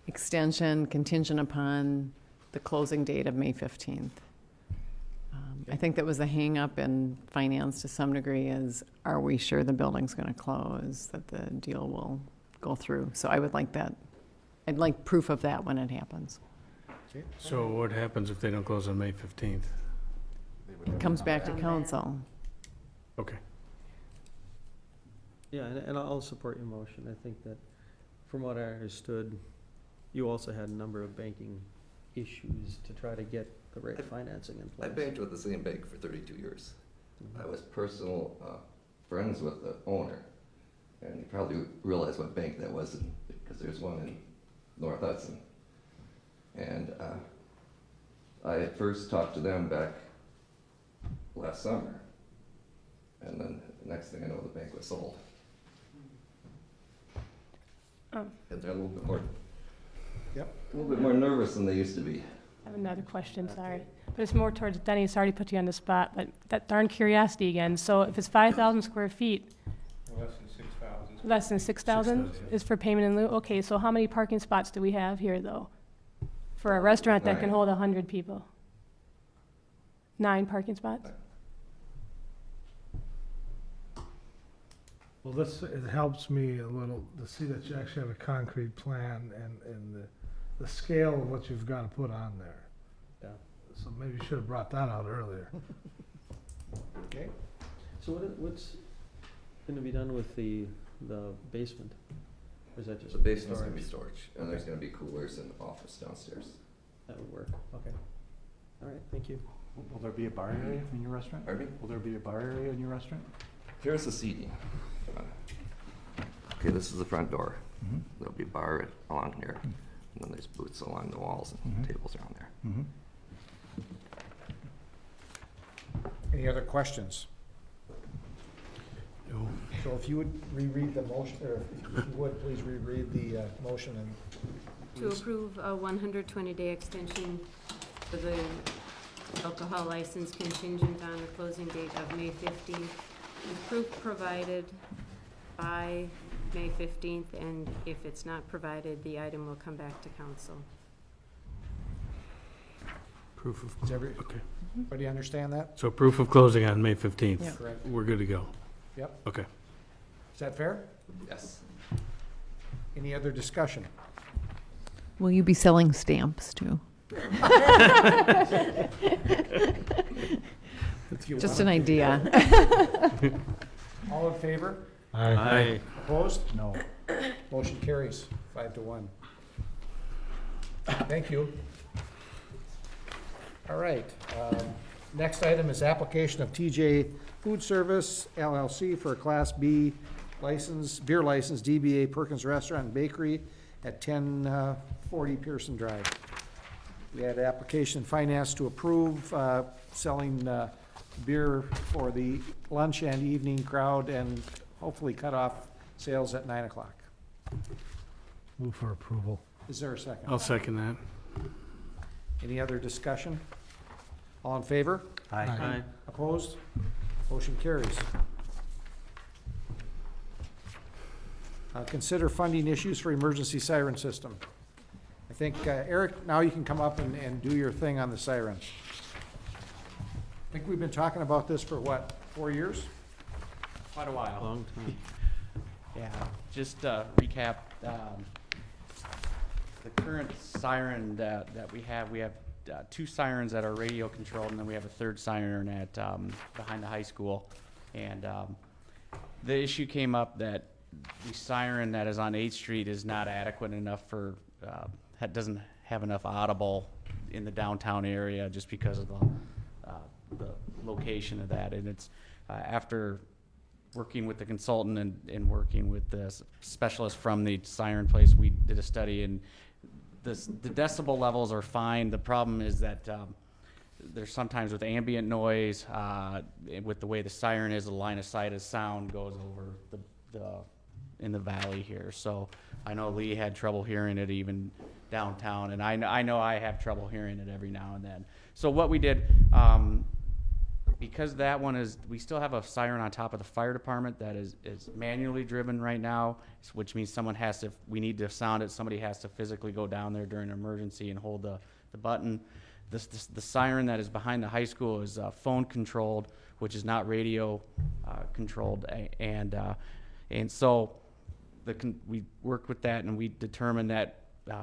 extension contingent upon the closing date of May 15th. I think that was the hang-up in finance to some degree is, are we sure the building's going to close, that the deal will go through? So I would like that. I'd like proof of that when it happens. So what happens if they don't close on May 15th? It comes back to council. Okay. Yeah, and I'll support your motion. I think that, from what I understood, you also had a number of banking issues to try to get the right financing in I place. banked with the same bank for 32 years. I was personal friends with the owner. And you probably realize what bank that was because there's one in North Hudson. And I had first talked to them back last summer. And then the next thing I know, the bank was sold. Oh. And they're a little bit more, Yep. a little bit more nervous than they used to be. I have another question, sorry. But it's more towards Denny, sorry to put you on the spot, but that darn curiosity again. So if it's 5,000 square feet, Less than 6,000. less than 6,000 6,000. is for payment in lieu? Okay, so how many parking spots do we have here, though? For a restaurant that can 9. hold 100 people? 9 parking spots? Well, it helps me a little to see that you actually have a concrete plan and the scale of what you've got to put on there. Yeah. So maybe you should have brought that out earlier. Okay. So what's gonna be done with the basement? Or is that just The basement's gonna be storage? storage, and there's gonna be coolers and office downstairs. That would work, okay. All right, thank you. Will there be a bar area in your restaurant? Pardon me? Will there be a bar area in your restaurant? Here's the seating. Okay, this is the front door. Mhm. There'll be a bar along here, and then there's booths along the walls and Mhm. tables around there. Mm-hmm. Any other questions? No. So if you would reread the motion, or if you would, please reread the motion and. To approve a 120-day extension for the alcohol license contingent on the closing date of May 15th, with proof provided by May 15th, and if it's not provided, the item will come back to council. Proof of, Does okay. everybody understand that? So proof of closing on May 15th. Yeah. Correct. We're good to go. Yep. Okay. Is that fair? Yes. Any other discussion? Will you be selling stamps too? Just an idea. All in favor? Aye. Opposed? No. Motion carries 5-1. Thank you. All right. Next item is application of TJ Food Service LLC for a Class B license, beer license, DBA Perkins Restaurant and Bakery at 1040 Pearson Drive. We had application finance to approve selling beer for the lunch and evening crowd and hopefully cut off sales at 9 o'clock. Move for approval. Is there a second? I'll second that. Any other discussion? All in favor? Aye. Opposed? Motion carries. Consider funding issues for emergency siren system. I think, Eric, now you can come up and do your thing on the sirens. I think we've been talking about this for what, 4 years? Quite a while. Long time. Yeah, just recap, the current siren that we have 2 sirens that are radio controlled, and then we have a 3rd siren at behind the high school. And the issue came up that the siren that is on 8th Street is not adequate enough for, doesn't have enough audible in the downtown area just because of the location of that. And it's after working with the consultant and working with the specialist from the siren place, we did a study, and the decibel levels are fine. The problem is that there's sometimes with ambient noise, with the way the siren is, the line of sight of sound goes over in the valley here. So I know Lee had trouble hearing it even downtown, and I know I have trouble hearing it every now and then. So what we did, because that one is, we still have a siren on top of the fire department that is manually driven right now, which means someone has to, we need to sound it, somebody has to physically go down there during an emergency and hold the button. The siren that is behind the high school is phone controlled, which is not radio controlled, and so we worked with that, and we determined that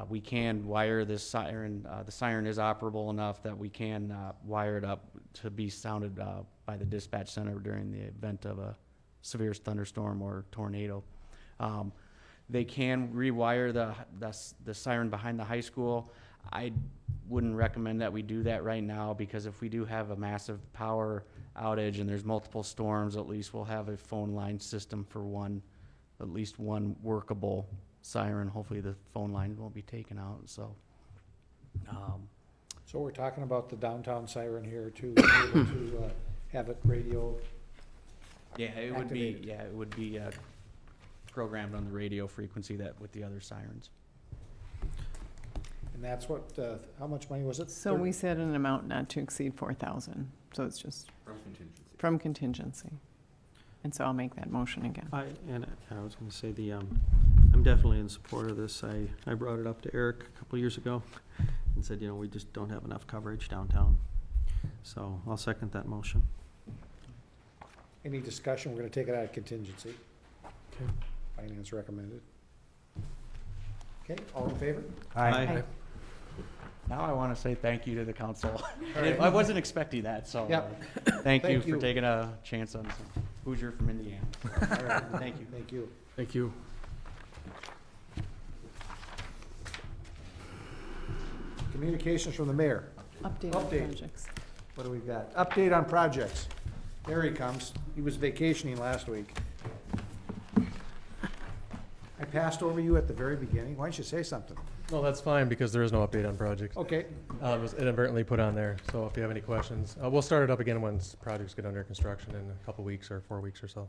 we can wire this siren. The siren is operable enough that we can wire it up to be sounded by the dispatch center during the event of a severe thunderstorm or tornado. They can rewire the siren behind the high school. I wouldn't recommend that we do that right now, because if we do have a massive power outage and there's multiple storms, at least we'll have a phone line system for at least one workable siren. Hopefully the phone line won't be taken out. So So we're talking about the downtown siren here too, to be able to have it radio. yeah, it would be activated. yeah, it would be programmed on the radio frequency that with the other sirens. And that's what, how much money was it? So we said an amount not to exceed 4,000, so it's just from contingency. And so I'll make that motion again. I was gonna say I'm definitely in support of this. I brought it up to Eric a couple years ago and said, we just don't have enough coverage downtown. So I'll second that motion. Any discussion? We're gonna take it out of contingency. Okay. Finance recommended. Okay, all in favor? Aye. Now I want to say thank you to the council. All right. I wasn't expecting that, so Yep. thank you Thank for you. taking a chance on some Hoosier from Indiana. All right, Thank you. Thank you. Thank you. Communications from the mayor. Update on Update. projects. What do we got? Update on projects. There he comes. He was vacationing last week. I passed over you at the very beginning. Why don't you say something? No, that's fine, because there is no update on projects. Okay. It was inadvertently put on there, so if you have any questions, we'll start it up again once projects get under construction in a couple weeks or 4 weeks or so.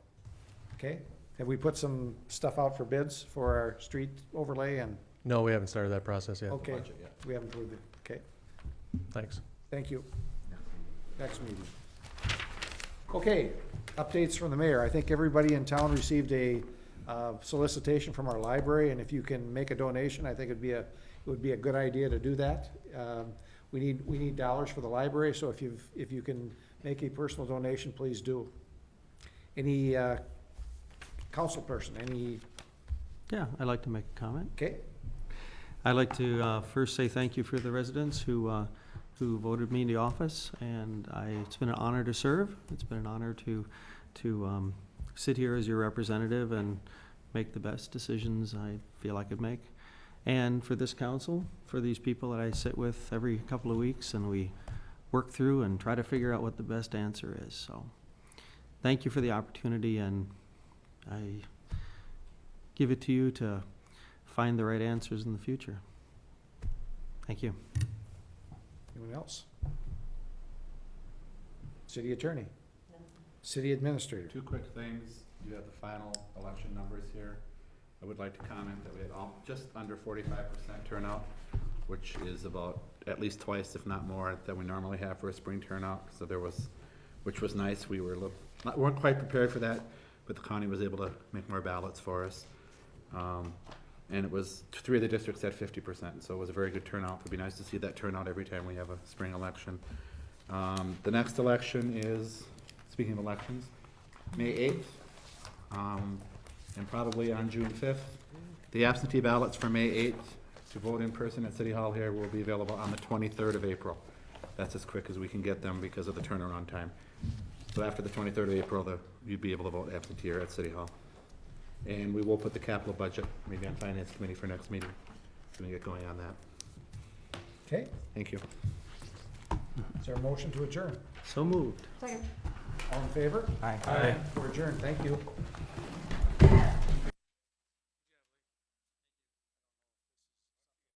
Okay. Have we put some stuff out for bids for our street overlay and? No, we haven't started that process yet. Okay. We haven't approved it. Okay. Thanks. Thank you. Next meeting. Okay, updates from the mayor. I think everybody in town received a solicitation from our library, and if you can make a donation, I think it would be a good idea to do that. We need dollars for the library, so if you can make a personal donation, please do. Any council person, any? Yeah, I'd like to make a comment. Okay. I'd like to first say thank you for the residents who voted me into office, and it's been an honor to serve. It's been an honor to sit here as your representative and make the best decisions I feel I could make. And for this council, for these people that I sit with every couple of weeks, and we work through and try to figure out what the best answer is. So thank you for the opportunity, and I give it to you to find the right answers in the future. Thank you. Anyone else? City attorney? No. City administrator? Two quick things. You have the final election numbers here. I would like to comment that we had just under 45% turnout, which is about at least twice, if not more, than we normally have for a spring turnout. So which was nice. We weren't quite prepared for that, but the county was able to make more ballots for us. And it was 3 of the districts at 50%, so it was a very good turnout. It'd be nice to see that turnout every time we have a spring election. The next election is, speaking of elections, May 8th, and probably on June 5th. The absentee ballots for May 8th to vote in person at City Hall here will be available on the 23rd of April. That's as quick as we can get them because of the turnaround time. So after the 23rd of April, you'd be able to vote absentee here at City Hall. And we will put the capital budget, maybe on Finance Committee for next meeting. We're gonna get going on that. Okay. Thank you. Is there a motion to adjourn? So moved. Second. All in favor? Aye. Aye. We're adjourned. Thank you.